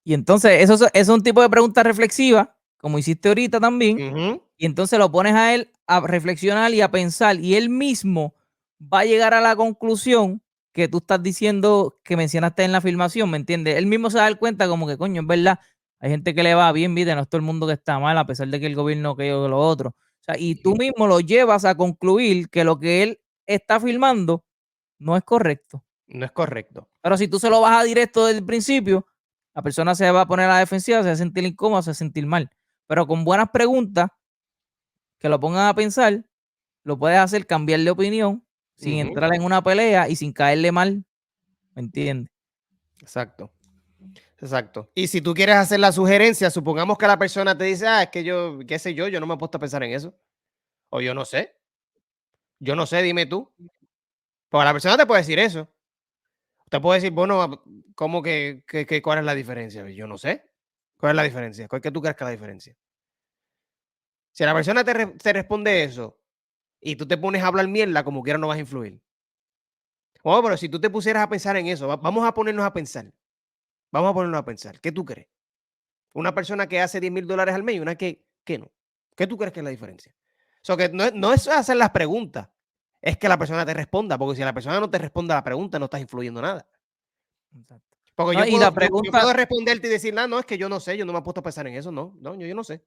Y entonces, eso es un tipo de pregunta reflexiva, como hiciste ahorita también, Ujú, y entonces lo pones a él a reflexionar y a pensar, y él mismo va a llegar a la conclusión que tú estás diciendo, que mencionaste en la filmación, ¿me entiendes? Él mismo se da cuenta como que, coño, es verdad, hay gente que le va bien, ¿viste? No es todo el mundo que está mal, a pesar de que el gobierno que yo lo otro. O sea, y tú ujú. mismo lo llevas a concluir que lo que él está filmando no es correcto. No es correcto. Pero si tú se lo vas a directo desde el principio, la persona se va a poner a la defensiva, se va a sentir incómoda, se va a sentir mal. Pero con buenas preguntas que lo pongan a pensar, lo puedes hacer cambiar de opinión sin Ujú, entrar en una pelea y sin caerle mal, ¿me entiendes? exacto. Exacto. Y si tú quieres hacer la sugerencia, supongamos que la persona te dice, es que yo, qué sé yo no me he puesto a pensar en eso. O yo no sé, dime tú. Pues la persona te puede decir eso. Te puede decir, bueno, ¿cómo cuál es la diferencia? Yo no sé. ¿Cuál es la diferencia? ¿Cuál que tú crees que es la diferencia? Si la persona te responde eso y tú te pones a hablar mierda, como quiera no vas a influir. Oh, pero si tú te pusieras a pensar en eso, vamos a ponernos a pensar. Vamos a ponernos a pensar. ¿Qué tú crees? Una persona que hace $10,000 al mes y una que no. ¿Qué tú crees que es la diferencia? Que no es hacer las preguntas, es que la persona te responda, porque si la persona no te responde a la pregunta, no estás influyendo nada. Exacto. Porque No, yo y puedo, la yo pregunta, puedo responderte y decir, no, es que yo no sé, yo no me he puesto a pensar en eso, no, yo no sé.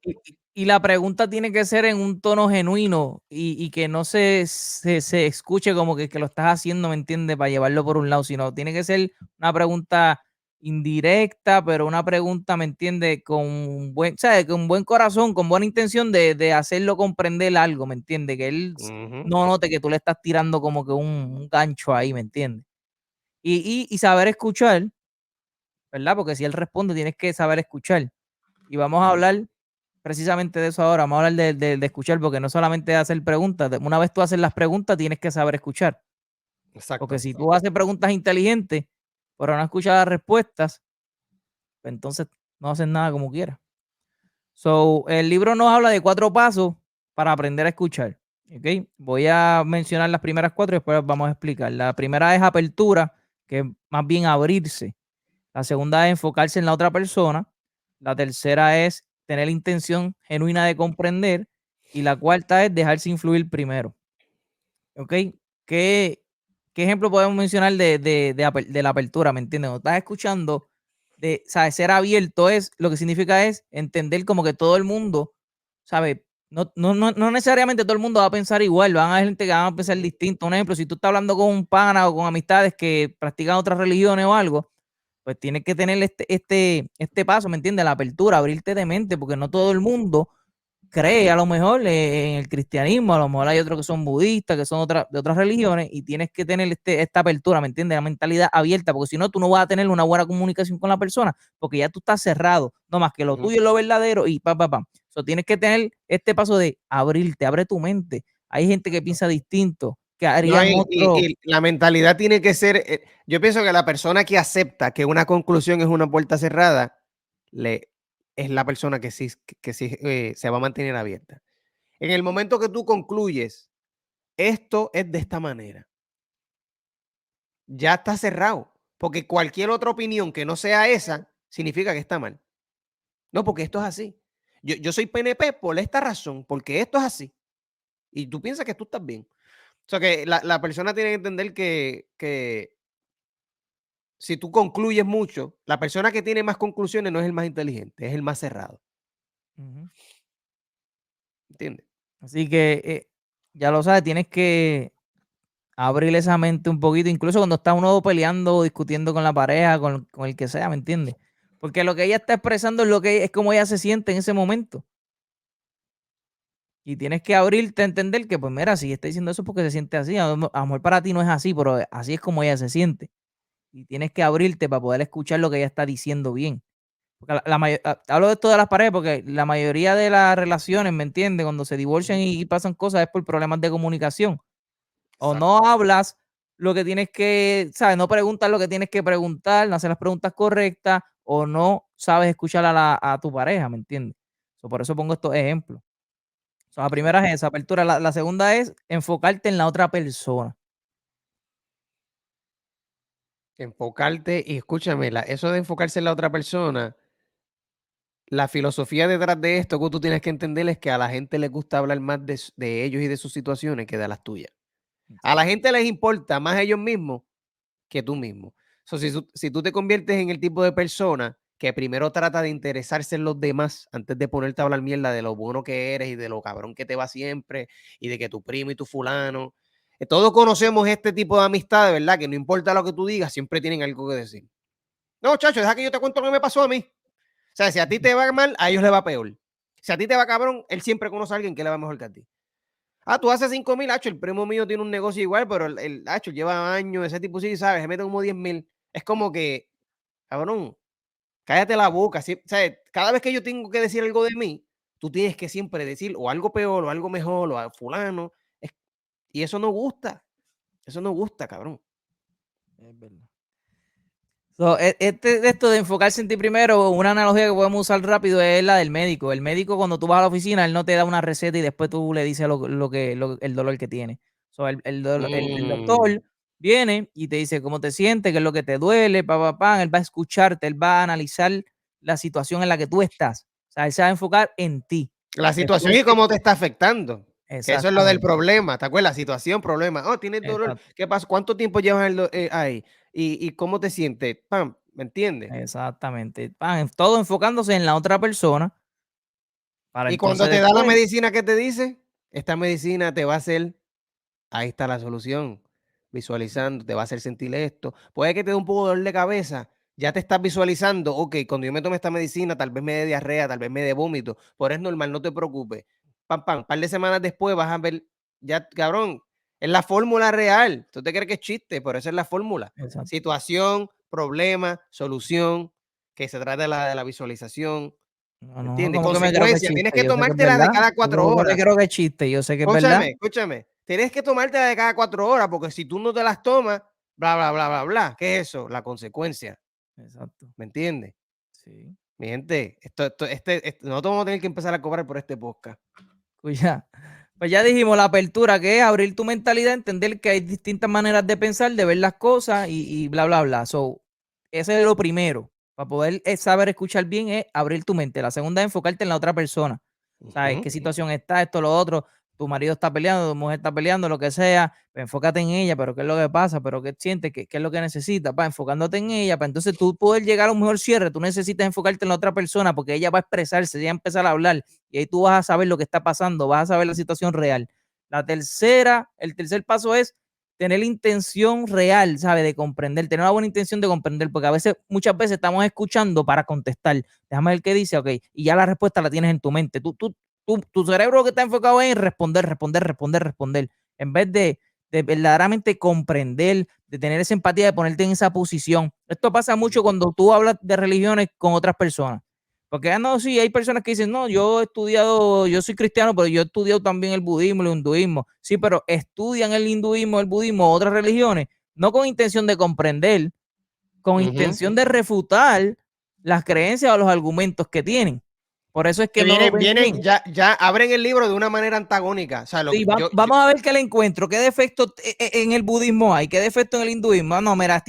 y la pregunta tiene que ser en un tono genuino y que no se escuche como que lo estás haciendo, ¿me entiendes? Para llevarlo por un lado, sino tiene que ser una pregunta indirecta, pero una pregunta, ¿me entiendes? Con buen, ¿sabes? Con buen corazón, con buena intención de hacerlo comprender algo, ¿me entiendes? Que él Ujú, no note que tú le estás tirando como que un gancho ahí, ¿me entiendes? Y saber escuchar, ¿verdad? Porque si él responde, tienes que saber escuchar. Y vamos a hablar precisamente de eso ahora. Vamos a hablar de escuchar, porque no solamente hacer preguntas. Una vez tú haces las preguntas, tienes que saber escuchar. Porque exacto. si tú haces preguntas inteligentes, pero no escuchas las respuestas, pues entonces no haces nada como quieras. So, el libro nos habla de 4 pasos para aprender a escuchar. ¿Ok? Voy a mencionar las primeras 4 y después vamos a explicar. La primera es apertura, que es más bien abrirse. La segunda es enfocarse en la otra persona. La tercera es tener la intención genuina de comprender. Y la cuarta es dejarse influir primero. ¿Ok? ¿Qué, qué ejemplo podemos mencionar de la apertura? ¿Me entiendes? Cuando estás escuchando, ¿sabes? Ser abierto es lo que significa es entender como que todo el mundo, ¿sabes? No necesariamente todo el mundo va a pensar igual, van a haber gente que va a pensar Ujú, distinto. Un ejemplo, si tú estás hablando con un pana o con amistades que practican otras religiones o algo, pues tienes que tener este paso, ¿me entiendes? La apertura, abrirte de mente, porque no todo el mundo cree a lo mejor en el cristianismo, a lo mejor hay otros que son budistas, que son de otras religiones, y tienes que tener esta apertura, ¿me entiendes? La mentalidad abierta, porque si no, tú no vas a tener una buena comunicación con la persona, porque ya tú estás cerrado, no más que lo ujú. tuyo es lo verdadero y pa, pa, pa. So, tienes que tener este paso de abrirte, abre tu mente. Hay gente que piensa distinto, que No, harían otro. y la mentalidad tiene que ser, yo pienso que la persona que acepta que una conclusión es una puerta cerrada, le, es la persona que sí se va a mantener abierta. En el momento que tú concluyes, esto es de esta manera, ya está cerrado, porque cualquier otra opinión que no sea esa, significa que está mal. No, porque esto es así. Yo soy PNP por esta razón, porque esto es así. Y tú piensas que tú estás bien. O sea, que la persona tiene que entender que si tú concluyes mucho, la persona que tiene más conclusiones no es el más inteligente, es el más cerrado. Ujú. ¿Entiendes? Así que ya lo sabes, tienes que abrir esa mente un poquito, incluso cuando está uno peleando o discutiendo con la pareja, con el que sea, ¿me entiendes? Porque lo que ella está expresando es lo que es como ella se siente en ese momento. Y tienes que abrirte a entender que, pues mira, si está diciendo eso es porque se siente así. A lo mejor para ti no es así, pero así es como ella se siente. Y tienes que abrirte para poder escuchar lo que ella está diciendo bien. Porque hablo de esto de las parejas porque la mayoría de las relaciones, ¿me entiendes? Cuando se divorcian y pasan cosas es por problemas de comunicación. O no Exacto. hablas lo que tienes que, ¿sabes? No preguntas lo que tienes que preguntar, no haces las preguntas correctas o no sabes escuchar a tu pareja, ¿me entiendes? Por eso pongo estos ejemplos. La primera es esa apertura, la segunda es enfocarte en la otra persona. Enfocarte y escúchame, eso de enfocarse en la otra persona, la filosofía detrás de esto que tú tienes que entender es que a la gente les gusta hablar más de ellos y de sus situaciones que de las tuyas. A la Exacto. gente les importa más ellos mismos que tú mismo. Si tú te conviertes en el tipo de persona que primero trata de interesarse en los demás antes de ponerte a hablar mierda de lo bueno que eres y de lo cabrón que te va siempre y de que tu primo y tu fulano. Todos conocemos este tipo de amistades, ¿verdad? Que no importa lo que tú digas, siempre tienen algo que decir. No, chacho, deja que yo te cuento lo que me pasó a mí. O sea, si a ti te va mal, a ellos les va peor. Si a ti te va cabrón, él siempre conoce a alguien que le va mejor que a ti. Ah, tú haces 5,000, hacho, el primo mío tiene un negocio igual, pero el hacho lleva años, ese tipo sí, ¿sabes? Se mete como 10,000. Es como que, cabrón, cállate la boca. ¿Sabes? Cada vez que yo tengo que decir algo de mí, tú tienes que siempre decir o algo peor o algo mejor o a fulano. Y eso no gusta. Eso no gusta, cabrón. Es verdad. Esto de enfocarse en ti primero, una analogía que podemos usar rápido es la del médico. El médico, cuando tú vas a la oficina, él no te da una receta y después tú le dices el dolor que tiene. El Mm, doctor viene y te dice cómo te sientes, qué es lo que te duele, él va a escucharte, él va a analizar la situación en la que tú estás. O sea, él se va a enfocar en ti. la situación Después y que cómo te está afectando. Que eso es lo del exactamente, problema, ¿te acuerdas? Situación, problema. Oh, tienes dolor. exacto, ¿Qué pasa? ¿Cuánto tiempo llevas ahí? ¿Y cómo te sientes? Pam, ¿me entiendes? exactamente. Todo enfocándose en la otra persona para Y entonces cuando te da la después, medicina que te dice, esta medicina te va a hacer, ahí está la solución, visualizando, te va a hacer sentir esto. Puede que te dé un poco de dolor de cabeza, ya te estás visualizando, ok, cuando yo me tome esta medicina, tal vez me dé diarrea, tal vez me dé vómito, pero es normal, no te preocupes. Pam, pam, par de semanas después vas a ver, ya, cabrón, es la fórmula real. Tú te crees que es chiste, pero esa es la fórmula. exacto. Situación, problema, solución, que se trata de la visualización. No, ¿Me no, entiendes? como que me creo que es Consecuencias, tienes chiste, que yo sé que es tomártela de verdad. cada Yo 4 como que me horas. creo que es chiste, yo sé que es verdad. Escúchame, tienes que tomártela de cada 4 horas, porque si tú no te las tomas, bla, bla, bla, bla, bla. ¿Qué es eso? La consecuencia, Exacto, ¿me entiendes? sí. Mi gente, nosotros vamos a tener que empezar a cobrar por este podcast. Pues ya dijimos la apertura, que es abrir tu mentalidad, entender que hay distintas maneras de pensar, de ver las cosas y bla, bla, bla. Ese es lo primero. Para poder saber escuchar bien es abrir tu mente. La segunda es enfocarte en la otra persona. ¿Sabes? Ujú. ¿Qué situación está? Esto, lo otro. Tu marido está peleando, tu mujer está peleando, lo que sea. Pues enfócate en ella, pero ¿qué es lo que pasa? ¿Pero qué sientes? ¿Qué es lo que necesitas? Enfocándote en ella, para entonces tú poder llegar a un mejor cierre. Tú necesitas enfocarte en la otra persona porque ella va a expresarse, ella va a empezar a hablar y ahí tú vas a saber lo que está pasando, vas a saber la situación real. El tercer paso es tener la intención real, ¿sabes? De comprender, tener una buena intención de comprender, porque muchas veces estamos escuchando para contestar. Déjame ver qué dice, ok, y ya la respuesta la tienes en tu mente. Tu cerebro lo que está enfocado es en responder, responder, responder, responder, en vez de verdaderamente comprender, de tener esa empatía, de ponerte en esa posición. Esto pasa mucho cuando tú hablas de religiones con otras personas. Porque, no, sí, hay personas que dicen, no, yo he estudiado, yo soy cristiano, pero yo he estudiado también el budismo, el hinduismo. Sí, pero estudian el hinduismo, el budismo, otras religiones, no con intención de comprender, con Ujú. intención de refutar las creencias o los argumentos que tienen. Por eso es que Que no lo vienen, ven vienen, bien. ya abren el libro de una manera antagónica. O sea, Sí, vamos a ver qué le encuentro, qué defecto en el budismo hay, qué defecto en el hinduismo. Ah, no, mira,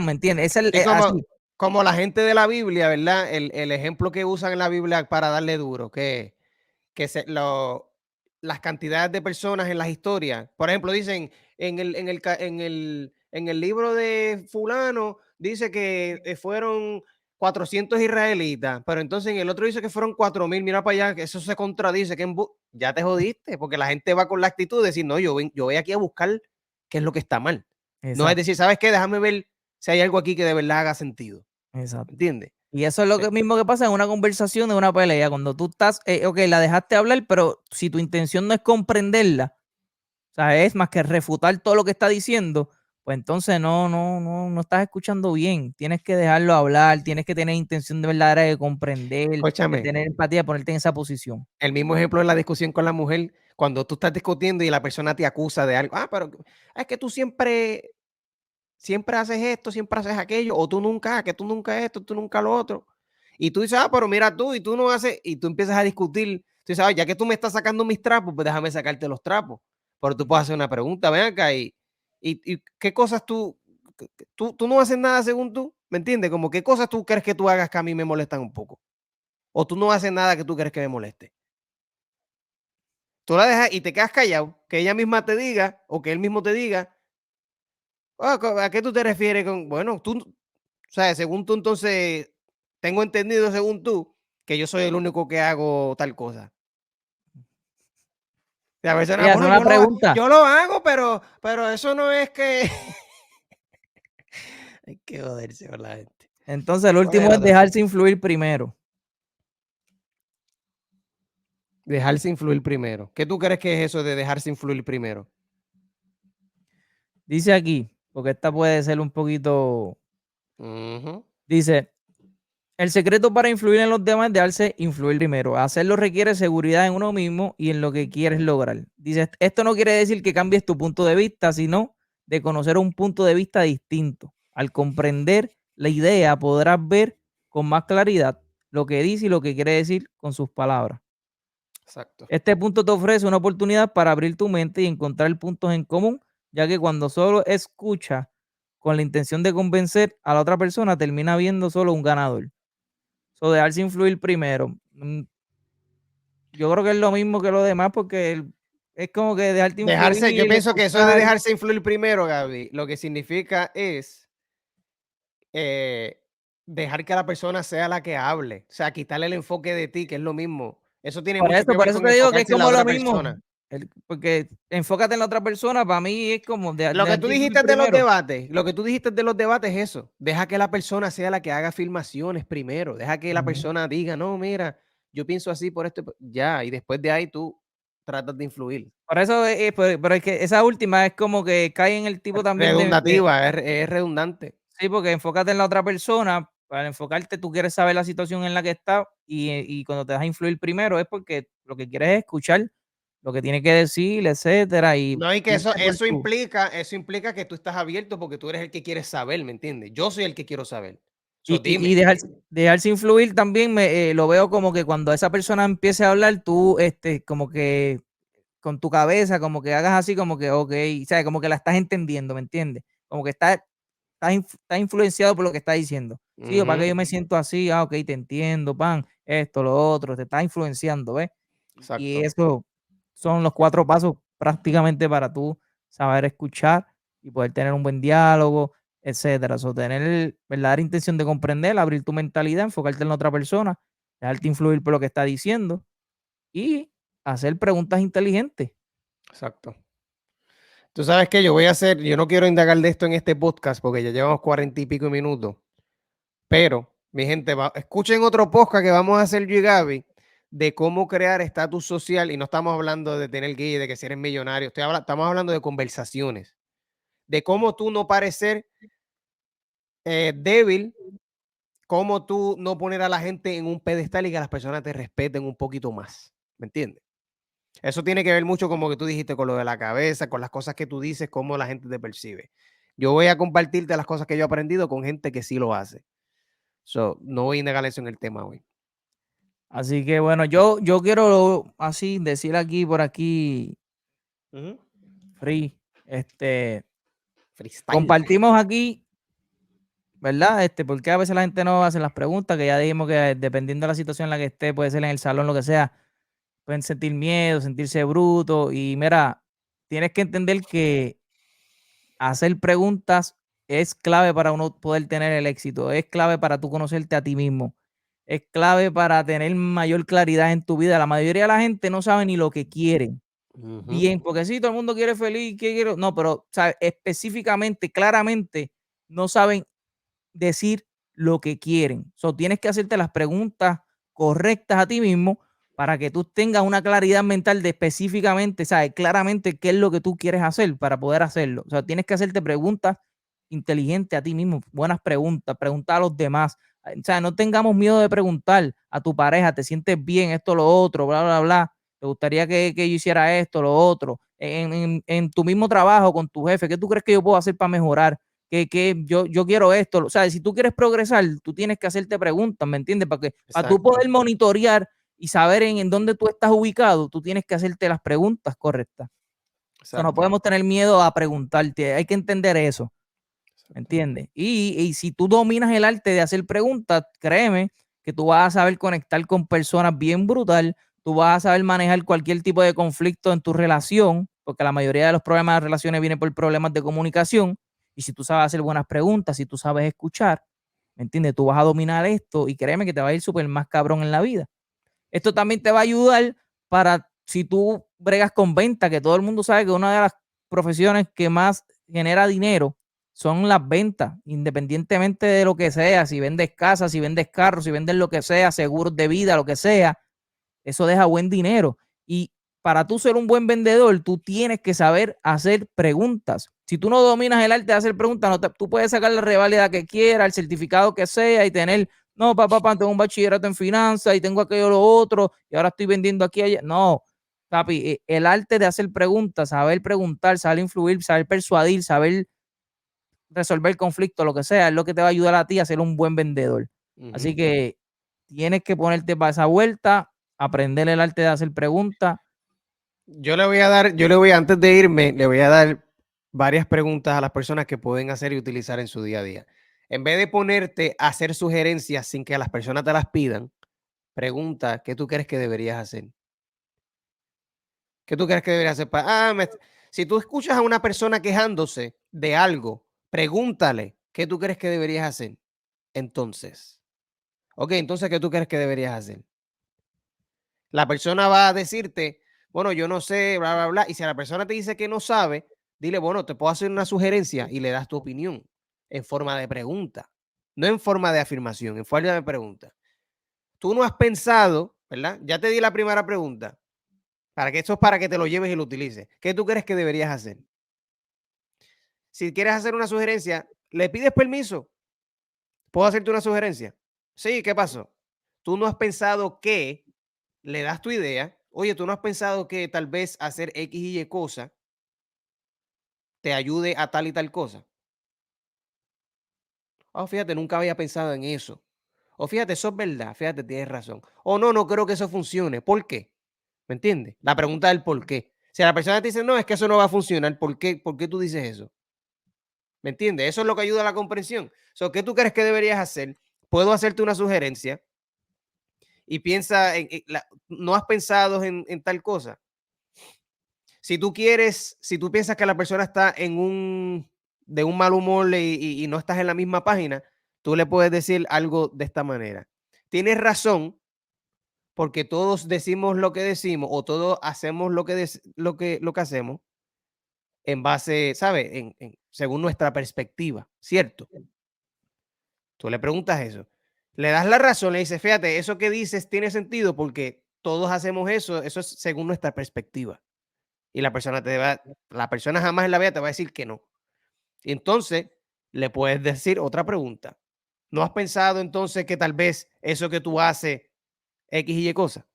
¿me entiendes? sí, como, Así. como la gente de la Biblia, ¿verdad? El ejemplo que usan en la Biblia para darle duro, que las cantidades de personas en las historias. Por ejemplo, dicen en el libro de fulano dice que fueron 400 israelitas, pero entonces en el otro dice que fueron 4,000, mira para allá, que eso se contradice, que ya te jodiste, porque la gente va con la actitud de decir, no, yo voy aquí a buscar qué es lo que está mal. Exacto. No es decir, ¿sabes qué? Déjame ver si hay algo aquí que de verdad haga sentido. Exacto. ¿Entiendes? Y eso es lo mismo que pasa en una conversación, en una pelea, cuando tú estás, ok, la dejaste hablar, pero si tu intención no es comprenderla, o sea, es más que refutar todo lo que está diciendo, pues entonces no estás escuchando bien. Tienes que dejarlo hablar, tienes que tener intención de verdadera de comprender, de Escúchame, tener empatía, de ponerte en esa posición. el mismo ejemplo es la discusión con la mujer, cuando tú estás discutiendo y la persona te acusa de algo, pero es que tú siempre haces esto, siempre haces aquello, o tú nunca, que tú nunca esto, tú nunca lo otro. Y tú dices, pero mira tú, y tú no haces, y tú empiezas a discutir, tú dices, ya que tú me estás sacando mis trapos, pues déjame sacarte los trapos. Pero tú puedes hacer una pregunta, ven acá, y qué cosas tú no haces nada según tú, ¿me entiendes? Como qué cosas tú crees que tú hagas que a mí me molestan un poco. O tú no haces nada que tú crees que me moleste. Tú la dejas y te quedas callado, que ella misma te diga, o que él mismo te diga, ¿a qué tú te refieres con? Bueno, tú, o sea, según tú, entonces, tengo entendido, según tú, que yo soy el único que hago tal cosa. Y la persona, Y hace bueno, una pregunta. yo lo hago, pero eso no es que. Hay que joderse con la gente. Entonces, el ¿Cuál es último el es otro? dejarse influir primero. Dejarse influir primero. ¿Qué tú crees que es eso de dejarse influir primero? Dice aquí, porque esta puede ser un poquito. Ujú. Dice, el secreto para influir en los demás es dejarse influir primero. Hacerlo requiere seguridad en uno mismo y en lo que quieres lograr. Dice, esto no quiere decir que cambies tu punto de vista, sino de conocer un punto de vista distinto. Al comprender la idea, podrás ver con más claridad lo que dice y lo que quiere decir con sus palabras. Exacto. Este punto te ofrece una oportunidad para abrir tu mente y encontrar puntos en común, ya que cuando solo escuchas con la intención de convencer a la otra persona, termina viendo solo un ganador. So, dejarse influir primero. Yo creo que es lo mismo que lo demás, porque es como que dejarte Yo influir, pienso que eso de escuchar. dejarse influir primero, Gaby, lo que significa es eh, dejar que la persona sea la que hable. O sea, quitarle el enfoque de ti, que es lo mismo. Eso tiene mucho que Por ver eso con te digo que es enfocarse en la como lo otra mismo. persona. Porque enfócate en la otra persona, para mí es como Lo que tú dejarte influir dijiste de los primero. debates, lo que tú dijiste de los debates es eso. Deja que la persona sea la que haga afirmaciones primero. Deja que la Ujú. persona diga, no, mira, yo pienso así por esto. Ya, y después de ahí tú tratas de influir. Por eso, pero es que esa última es como que cae en el tipo también de Redundativa, es redundante. sí, porque enfócate en la otra persona. Para enfocarte, tú quieres saber la situación en la que está y cuando te dejas influir primero es porque lo que quieres es escuchar lo que tiene que decir, etcétera, y No, y que irte por tu. eso implica que tú estás abierto porque tú eres el que quieres saber, ¿me entiendes? Yo soy el que quiero saber. So, Y dime. dejarse influir también lo veo como que cuando esa persona empiece a hablar, tú como que con tu cabeza, como que hagas así, como que, ok, ¿sabes? Como que la estás entendiendo, ¿me entiendes? Como que estás influenciado por lo que está diciendo. Sí, o para que Ujú, yo me siento así, ok, te entiendo, pan, esto, lo otro, te está influenciando, ¿ves? Y exacto, eso son los 4 pasos prácticamente para tú saber escuchar y poder tener un buen diálogo, etcétera. O tener verdadera intención de comprender, abrir tu mentalidad, enfocarte en la otra persona, dejarte influir por lo que está diciendo y hacer preguntas inteligentes. exacto. Tú sabes que yo no quiero indagar de esto en este podcast porque ya llevamos 40 y pico minutos, pero mi gente, escuchen otro podcast que vamos a hacer yo y Gaby de cómo crear estatus social y no estamos hablando de tener guía, de que si eres millonario, estamos hablando de conversaciones, de cómo tú no parecer débil, cómo tú no poner a la gente en un pedestal y que las personas te respeten un poquito más, ¿me entiendes? Eso tiene que ver mucho como que tú dijiste con lo de la cabeza, con las cosas que tú dices, cómo la gente te percibe. Yo voy a compartirte las cosas que yo he aprendido con gente que sí lo hace. So, no voy a negar eso en el tema hoy. Así que bueno, yo quiero así decir aquí, por aquí, Ujú. Free, Freestyle. compartimos aquí, ¿verdad? Porque a veces la gente no hace las preguntas, que ya dijimos que dependiendo de la situación en la que esté, puede ser en el salón, lo que sea, pueden sentir miedo, sentirse bruto. Y mira, tienes que entender que hacer preguntas es clave para uno poder tener el éxito, es clave para tú conocerte a ti mismo, es clave para tener mayor claridad en tu vida. La mayoría de la gente no sabe ni lo que quieren. Bien, porque sí, todo el mundo quiere feliz, ¿qué quiero? No, pero ¿sabe? Específicamente, claramente, no saben decir lo que quieren. So, tienes que hacerte las preguntas correctas a ti mismo para que tú tengas una claridad mental de específicamente, ¿sabes? Claramente qué es lo que tú quieres hacer para poder hacerlo. O sea, tienes que hacerte preguntas inteligentes a ti mismo, buenas preguntas, preguntar a los demás. O sea, no tengamos miedo de preguntar a tu pareja, ¿te sientes bien? Esto, lo otro, bla, bla, bla. ¿Te gustaría que yo hiciera esto, lo otro? En tu mismo trabajo con tu jefe, ¿qué tú crees que yo puedo hacer para mejorar? Que yo quiero esto, o sea, si tú quieres progresar, tú tienes que hacerte preguntas, ¿me entiendes? Para tú poder Exacto, monitorear y saber en dónde tú estás ubicado, tú tienes que hacerte las preguntas correctas. O sea, no exacto, podemos tener miedo a preguntarte, hay que entender eso, ¿me exacto. entiendes? Y si tú dominas el arte de hacer preguntas, créeme que tú vas a saber conectar con personas bien brutal, tú vas a saber manejar cualquier tipo de conflicto en tu relación, porque la mayoría de los problemas de relaciones vienen por problemas de comunicación, y si tú sabes hacer buenas preguntas, si tú sabes escuchar, ¿me entiendes? Tú vas a dominar esto y créeme que te va a ir súper más cabrón en la vida. Esto también te va a ayudar para si tú bregas con venta, que todo el mundo sabe que una de las profesiones que más genera dinero son las ventas, independientemente de lo que sea, si vendes casas, si vendes carros, si vendes lo que sea, seguros de vida, lo que sea, eso deja buen dinero. Y para tú ser un buen vendedor, tú tienes que saber hacer preguntas. Si tú no dominas el arte de hacer preguntas, tú puedes sacar la reválida que quieras, el certificado que sea y tener, no, papá, tengo un bachillerato en finanzas y tengo aquello, lo otro, y ahora estoy vendiendo aquí, allá. No, papi, el arte de hacer preguntas, saber preguntar, saber influir, saber persuadir, saber resolver conflictos, lo que sea, es lo que te va a ayudar a ti a ser un buen vendedor. Así Ujú. que tienes que ponerte para esa vuelta, aprender el arte de hacer preguntas. Antes de irme, le voy a dar varias preguntas a las personas que pueden hacer y utilizar en su día a día. En vez de ponerte a hacer sugerencias sin que las personas te las pidan, pregunta qué tú crees que deberías hacer. ¿Qué tú crees que deberías hacer? Si tú escuchas a una persona quejándose de algo, pregúntale qué tú crees que deberías hacer. Entonces, ok, entonces, ¿qué tú crees que deberías hacer? La persona va a decirte, bueno, yo no sé, bla, bla, bla. Y si la persona te dice que no sabe, dile, bueno, te puedo hacer una sugerencia y le das tu opinión en forma de pregunta, no en forma de afirmación, en forma de pregunta. Tú no has pensado, ¿verdad? Ya te di la primera pregunta, para que esto es para que te lo lleves y lo utilices. ¿Qué tú crees que deberías hacer? Si quieres hacer una sugerencia, ¿le pides permiso? ¿Puedo hacerte una sugerencia? Sí, ¿qué pasó? Tú no has pensado que le das tu idea. Oye, tú no has pensado que tal vez hacer X y Y cosa te ayude a tal y tal cosa. Oh, fíjate, nunca había pensado en eso. O fíjate, eso es verdad, fíjate, tienes razón. O no, no creo que eso funcione. ¿Por qué? ¿Me entiendes? La pregunta del por qué. Si la persona te dice, no, es que eso no va a funcionar, ¿por qué? ¿Por qué tú dices eso? ¿Me entiendes? Eso es lo que ayuda a la comprensión. So, ¿qué tú crees que deberías hacer? Puedo hacerte una sugerencia y piensa no has pensado en tal cosa. Si tú quieres, si tú piensas que la persona está de un mal humor y no estás en la misma página, tú le puedes decir algo de esta manera. Tienes razón, porque todos decimos lo que decimos o todos hacemos lo que hacemos en base, ¿sabes? Según nuestra perspectiva, ¿cierto? Tú le preguntas eso. Le das la razón, le dices, fíjate, eso que dices tiene sentido porque todos hacemos eso es según nuestra perspectiva. Y la persona jamás en la vida te va a decir que no. Y entonces le puedes decir otra pregunta. ¿No has pensado entonces que tal vez eso que tú haces X y Y cosa?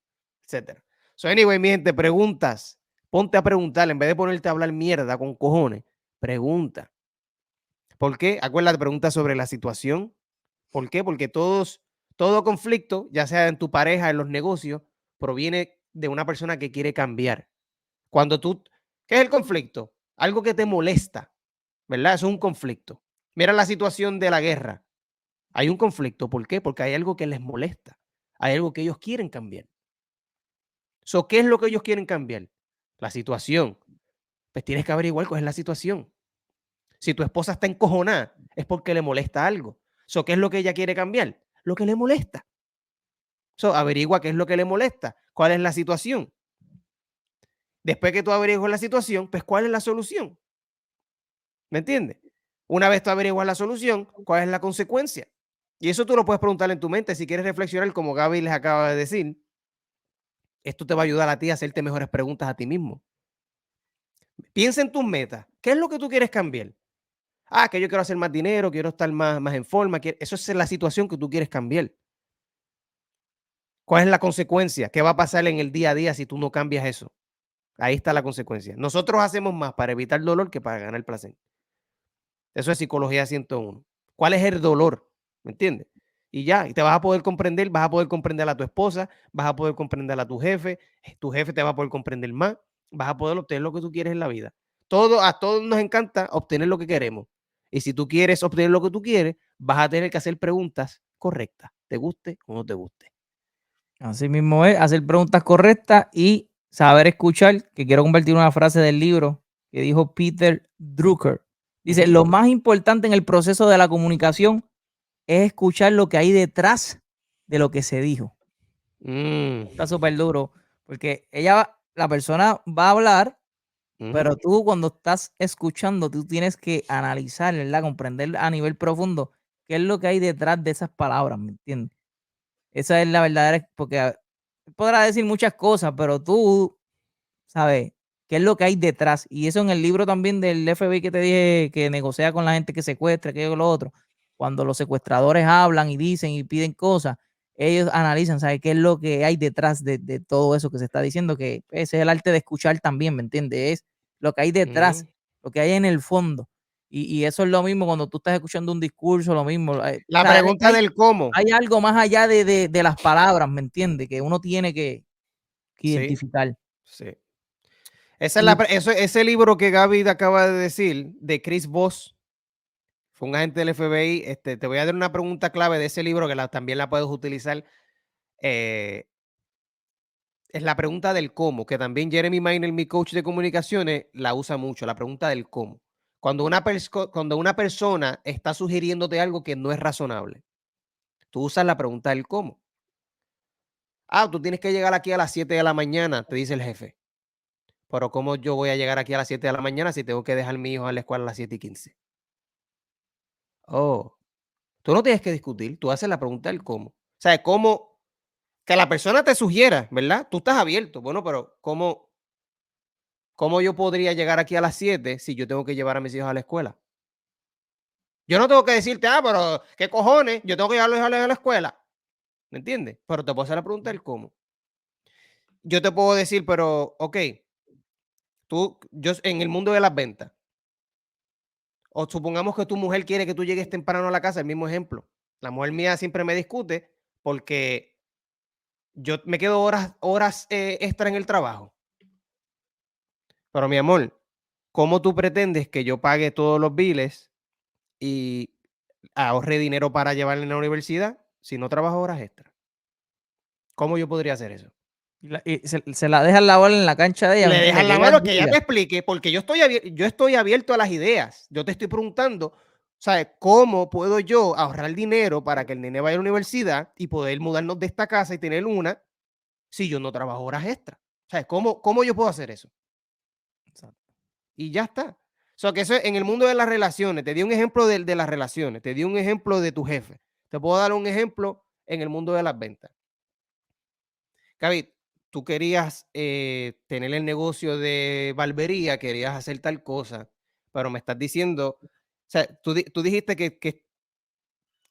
Etcétera. So anyway, mi gente, preguntas. Ponte a preguntar en vez de ponerte a hablar mierda con cojones. Pregunta. ¿Por qué? Acuérdate, pregunta sobre la situación. ¿Por qué? Porque todo conflicto, ya sea en tu pareja, en los negocios, proviene de una persona que quiere cambiar. ¿Qué es el conflicto? Algo que te molesta, ¿verdad? Eso es un conflicto. Mira la situación de la guerra. Hay un conflicto. ¿Por qué? Porque hay algo que les molesta. Hay algo que ellos quieren cambiar. ¿Qué es lo que ellos quieren cambiar? La situación. Pues tienes que averiguar cuál es la situación. Si tu esposa está encojonada, es porque le molesta algo. So, ¿qué es lo que ella quiere cambiar? Lo que le molesta. So, averigua qué es lo que le molesta, cuál es la situación. Después que tú averiguas la situación, pues ¿cuál es la solución? ¿Me entiendes? Una vez tú averiguas la solución, ¿cuál es la consecuencia? Y eso tú lo puedes preguntar en tu mente si quieres reflexionar, como Gaby les acaba de decir. Esto te va a ayudar a ti a hacerte mejores preguntas a ti mismo. Piensa en tus metas. ¿Qué es lo que tú quieres cambiar? Ah, que yo quiero hacer más dinero, quiero estar más en forma. Eso es la situación que tú quieres cambiar. ¿Cuál es la consecuencia? ¿Qué va a pasar en el día a día si tú no cambias eso? Ahí está la consecuencia. Nosotros hacemos más para evitar dolor que para ganar placer. Eso es psicología 101. ¿Cuál es el dolor? ¿Me entiendes? Y ya, y te vas a poder comprender, vas a poder comprender a tu esposa, vas a poder comprender a tu jefe te va a poder comprender más, vas a poder obtener lo que tú quieres en la vida. A todos nos encanta obtener lo que queremos. Y si tú quieres obtener lo que tú quieres, vas a tener que hacer preguntas correctas, te guste o no te guste. Así mismo es, hacer preguntas correctas y saber escuchar, que quiero convertir una frase del libro que dijo Peter Drucker. Dice, lo más importante en el proceso de la comunicación es escuchar lo que hay detrás de lo que se dijo. Está súper duro, porque la persona va a hablar, pero tú cuando estás escuchando, tú tienes que analizar, ¿verdad? Comprender a nivel profundo qué es lo que hay detrás de esas palabras, ¿me entiendes? Esa es la verdadera, porque podrá decir muchas cosas, pero tú sabes qué es lo que hay detrás. Y eso en el libro también del FBI que te dije, que negocia con la gente que secuestra, que lo otro. Cuando los secuestradores hablan y dicen y piden cosas, ellos analizan, ¿sabes? Qué es lo que hay detrás de todo eso que se está diciendo, que ese es el arte de escuchar también, ¿me entiendes? Es lo que hay detrás, lo que hay en el fondo. Y eso es lo mismo cuando tú estás escuchando un discurso, lo mismo. O La sea, pregunta del cómo. hay algo más allá de las palabras, ¿me entiendes? Que uno tiene que Sí, identificar. sí. Ese libro que Gaby acaba de decir, de Chris Voss, fue un agente del FBI. Te voy a dar una pregunta clave de ese libro que también la puedes utilizar. Es la pregunta del cómo, que también Jeremy Miner, mi coach de comunicaciones, la usa mucho, la pregunta del cómo. Cuando una persona está sugiriéndote algo que no es razonable, tú usas la pregunta del cómo. Ah, tú tienes que llegar aquí a las 7 de la mañana, te dice el jefe. Pero ¿cómo yo voy a llegar aquí a las 7 de la mañana si tengo que dejar a mi hijo a la escuela a las 7:15? Oh, tú no tienes que discutir, tú haces la pregunta del cómo. O sea, cómo que la persona te sugiera, ¿verdad? Tú estás abierto. Bueno, pero ¿cómo yo podría llegar aquí a las 7 si yo tengo que llevar a mis hijos a la escuela? Yo no tengo que decirte, pero ¿qué cojones? Yo tengo que llevarlos a la escuela. ¿Me entiendes? Pero te puedo hacer la pregunta del cómo. Yo te puedo decir, pero, ok, yo en el mundo de las ventas, o supongamos que tu mujer quiere que tú llegues temprano a la casa, el mismo ejemplo. La mujer mía siempre me discute porque yo me quedo horas extra en el trabajo. Pero mi amor, ¿cómo tú pretendes que yo pague todos los biles y ahorre dinero para llevarle a la universidad si no trabajo horas extra? ¿Cómo yo podría hacer eso? Y se la dejan la bola en la cancha de ella, ¿me Le entiendes? dejas Que la ella mano que ella diga. te explique, porque yo estoy abierto a las ideas. Yo te estoy preguntando, ¿sabes? ¿Cómo puedo yo ahorrar dinero para que el nene vaya a la universidad y poder mudarnos de esta casa y tener una si yo no trabajo horas extra? ¿Sabes? ¿Cómo yo puedo hacer eso? Y ya está. O sea, que eso en el mundo de las relaciones, te di un ejemplo de las relaciones, te di un ejemplo de tu jefe. Te puedo dar un ejemplo en el mundo de las ventas. Gaby, tú querías tener el negocio de barbería, querías hacer tal cosa, pero me estás diciendo, o sea, tú dijiste que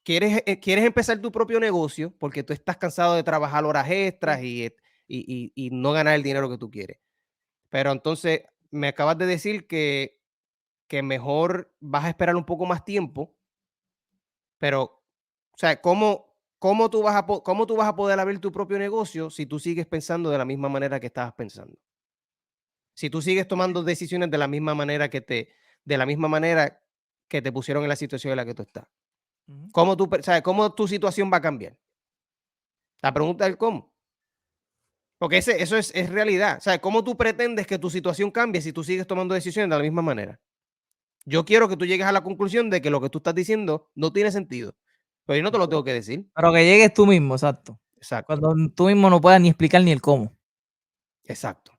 quieres empezar tu propio negocio porque tú estás cansado de trabajar horas extras y no ganar el dinero que tú quieres. Pero entonces me acabas de decir que mejor vas a esperar un poco más tiempo, pero, o sea, cómo tú vas a poder abrir tu propio negocio si tú sigues pensando de la misma manera que estabas pensando? Si tú sigues tomando decisiones de la misma manera que te pusieron en la situación en la que tú estás. Ujú. ¿Cómo tu situación va a cambiar? La pregunta es cómo. Porque eso es realidad. ¿Sabes? ¿Cómo tú pretendes que tu situación cambie si tú sigues tomando decisiones de la misma manera? Yo quiero que tú llegues a la conclusión de que lo que tú estás diciendo no tiene sentido, pero yo no te lo tengo que decir. Pero que llegues tú mismo, exacto. Exacto, Cuando tú mismo no puedas ni explicar ni el cómo. exacto.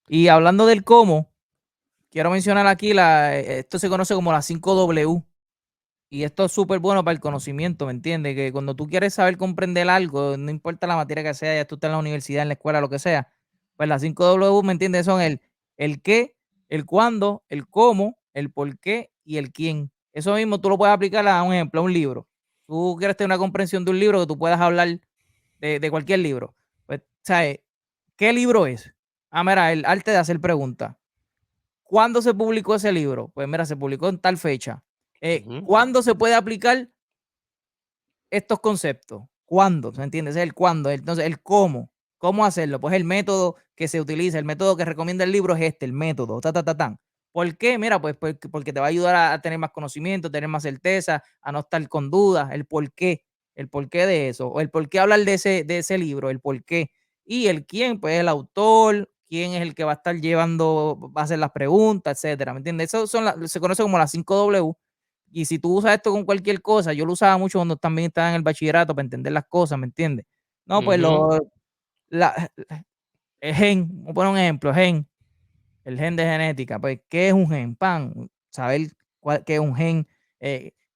Y hablando del cómo, quiero mencionar aquí, esto se conoce como la 5W. Y esto es súper bueno para el conocimiento, ¿me entiendes? Que cuando tú quieres saber comprender algo, no importa la materia que sea, ya tú estás en la universidad, en la escuela, lo que sea, pues las 5W, ¿me entiendes? Son el qué, el cuándo, el cómo, el por qué y el quién. Eso mismo tú lo puedes aplicar a un ejemplo, a un libro. Tú quieres tener una comprensión de un libro que tú puedas hablar de cualquier libro. Pues, ¿sabes? ¿Qué libro es? Ah, mira, el arte de hacer preguntas. ¿Cuándo se publicó ese libro? Pues mira, se publicó en tal fecha. ¿Cuándo se puede aplicar estos conceptos? ¿Cuándo? ¿Se entiende? Ese es el cuándo. Entonces, el cómo. ¿Cómo hacerlo? Pues el método que se utiliza, el método que recomienda el libro es este, el método. Tan. ¿Por qué? Mira, pues porque te va a ayudar a tener más conocimiento, a tener más certeza, a no estar con dudas. El por qué de eso, o el por qué hablar de ese libro, el por qué. Y el quién, pues el autor, quién es el que va a estar llevando, va a hacer las preguntas, etcétera. ¿Me entiendes? Eso se conoce como las 5W. Y si tú usas esto con cualquier cosa, yo lo usaba mucho cuando también estaba en el bachillerato para entender las cosas, ¿me entiendes? No, pues la, el gen, voy a poner un ejemplo, el gen de genética, pues, ¿qué es un gen? Saber qué es un gen,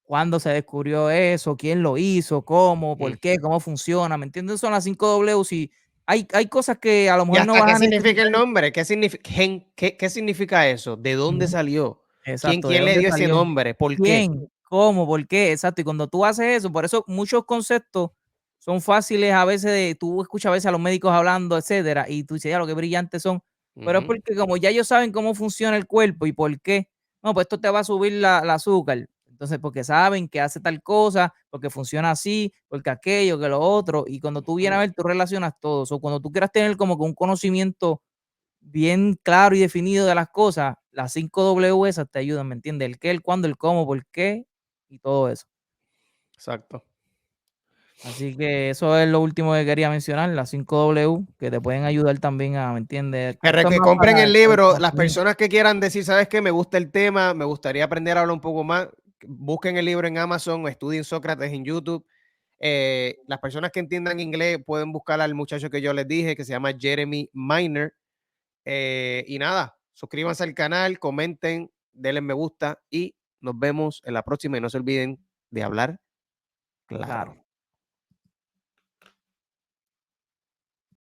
cuándo se descubrió eso, quién lo hizo, cómo, por qué, cómo funciona, ¿me entiendes? Son las 5W y hay cosas que a lo ¿Y mejor no hasta vas qué a significa el necesitar. nombre? ¿Qué significa qué significa eso? ¿De dónde Ujú. salió? Exacto, ¿de ¿Quién le dónde dio ese salió? nombre? ¿Por qué? ¿Quién? ¿Cómo? ¿Por qué? Exacto. Y cuando tú haces eso, por eso muchos conceptos son fáciles a veces tú escuchas a veces a los médicos hablando, etcétera, y tú dices, ya lo que brillantes son. Pero es Ujú, porque como ya ellos saben cómo funciona el cuerpo y por qué, no, pues esto te va a subir la azúcar. Entonces, porque saben que hace tal cosa, porque funciona así, porque aquello, que lo otro. Y cuando tú vienes a ujú. ver, tú relacionas todo. O cuando tú quieras tener como que un conocimiento bien claro y definido de las cosas, las 5W esas te ayudan, ¿me entiendes? El qué, el cuándo, el cómo, por qué y todo eso. Exacto. Así que eso es lo último que quería mencionar, las 5W, que te pueden ayudar también a, ¿me entiendes? Pero Esto es que más compren para el el libro, las conocimiento. personas que quieran decir, ¿sabes qué? Me gusta el tema, me gustaría aprender a hablar un poco más, busquen el libro en Amazon o estudien Sócrates en YouTube. Las personas que entiendan inglés pueden buscar al muchacho que yo les dije, que se llama Jeremy Miner. Y nada, suscríbanse al canal, comenten, denle me gusta y nos vemos en la próxima. Y no se olviden de hablar claro. Claro.